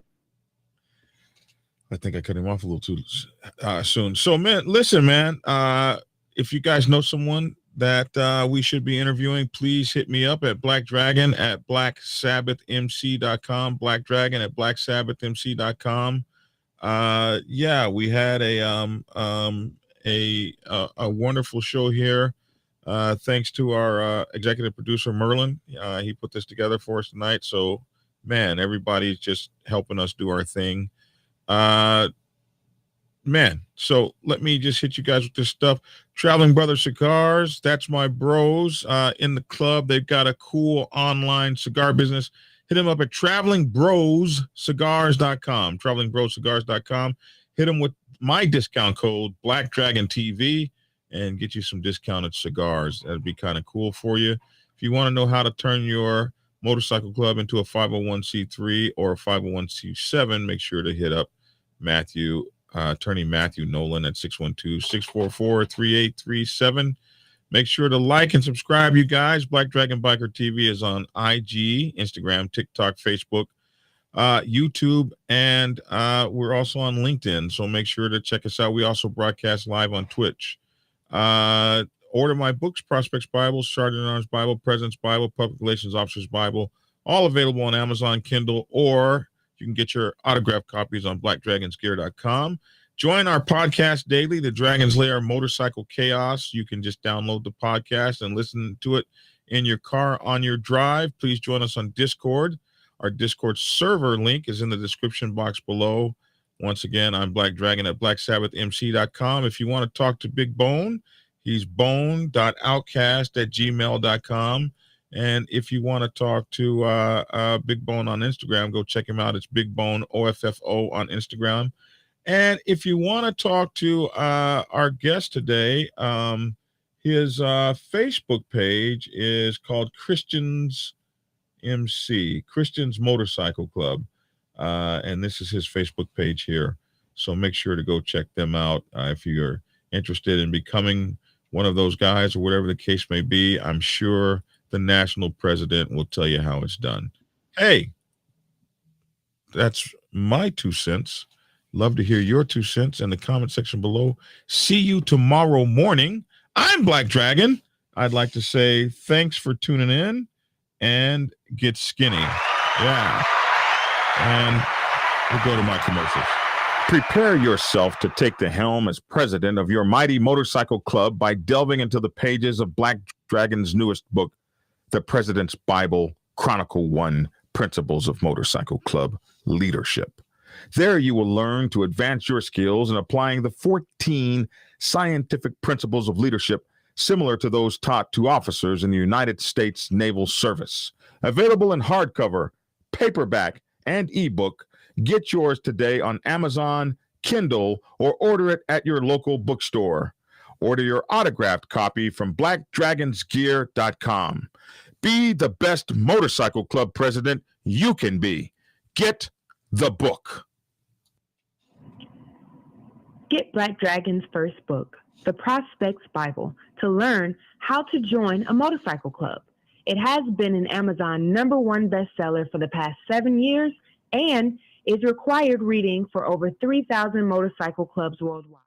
I think I cut him off a little too soon. So, man, listen, man. If you guys know someone that we should be interviewing, please hit me up at Black Dragon at blacksabbathmc.com. Black Dragon at blacksabbathmc.com. Yeah, we had a wonderful show here. Thanks to our executive producer Merlin. He put this together for us tonight. So, man, everybody's just helping us do our thing. Man, so let me just hit you guys with this stuff. Traveling Brother Cigars, that's my bros in the club. They've got a cool online cigar business. Hit them up at travelingbroschcigars.com. Travelingbroschcigars.com. Hit them with my discount code Black Dragon TV and get you some discounted cigars. That'd be kind of cool for you. If you want to know how to turn your motorcycle club into a 501c3 or a 501c7, make sure to hit up Attorney Matthew Nolan at 612-644-3837. Make sure to like and subscribe, you guys. Black Dragon Biker TV is on IG, Instagram, TikTok, Facebook, YouTube, and we're also on LinkedIn. So make sure to check us out. We also broadcast live on Twitch. Order my books: Prospects Bible, Sergeant at Arms Bible, President's Bible, Public Relations Officer's Bible, all available on Amazon Kindle, or you can get your autographed copies on blackdragonsgear.com. Join our podcast daily, The Dragon's Lair Motorcycle Chaos. You can just download the podcast and listen to it in your car on your drive. Please join us on Discord. Our Discord server link is in the description box below. Once again, I'm Black Dragon at blacksabbathmc.com. If you want to talk to Big Bone, he's bone.outcast@gmail.com. And if you want to talk to Big Bone on Instagram, go check him out. It's Big Bone OFFO on Instagram. And if you want to talk to our guest today, his Facebook page is called Christians MC, Christians Motorcycle Club. And this is his Facebook page here. So make sure to go check them out if you're interested in becoming one of those guys or whatever the case may be. I'm sure the national president will tell you how it's done. Hey, that's my 2 cents. Love to hear your 2 cents in the comment section below. See you tomorrow morning. I'm Black Dragon. I'd like to say thanks for tuning in and get skinny. Yeah. And we'll go to my commercials. Prepare yourself to take the helm as president of your mighty motorcycle club by delving into the pages of Black Dragon's newest book, The President's Bible, Chronicle 1, Principles of Motorcycle Club Leadership. There you will learn to advance your skills in applying the 14 scientific principles of leadership similar to those taught to officers in the United States Naval Service. Available in hardcover, paperback, and ebook. Get yours today on Amazon, Kindle, or order it at your local bookstore. Order your autographed copy from blackdragonsgear.com. Be the best motorcycle club president you can be. Get the book. Get Black Dragon's first book, The Prospects Bible, to learn how to join a motorcycle club. It has been an Amazon #1 bestseller for the past 7 years, and is required reading for over 3,000 motorcycle clubs worldwide.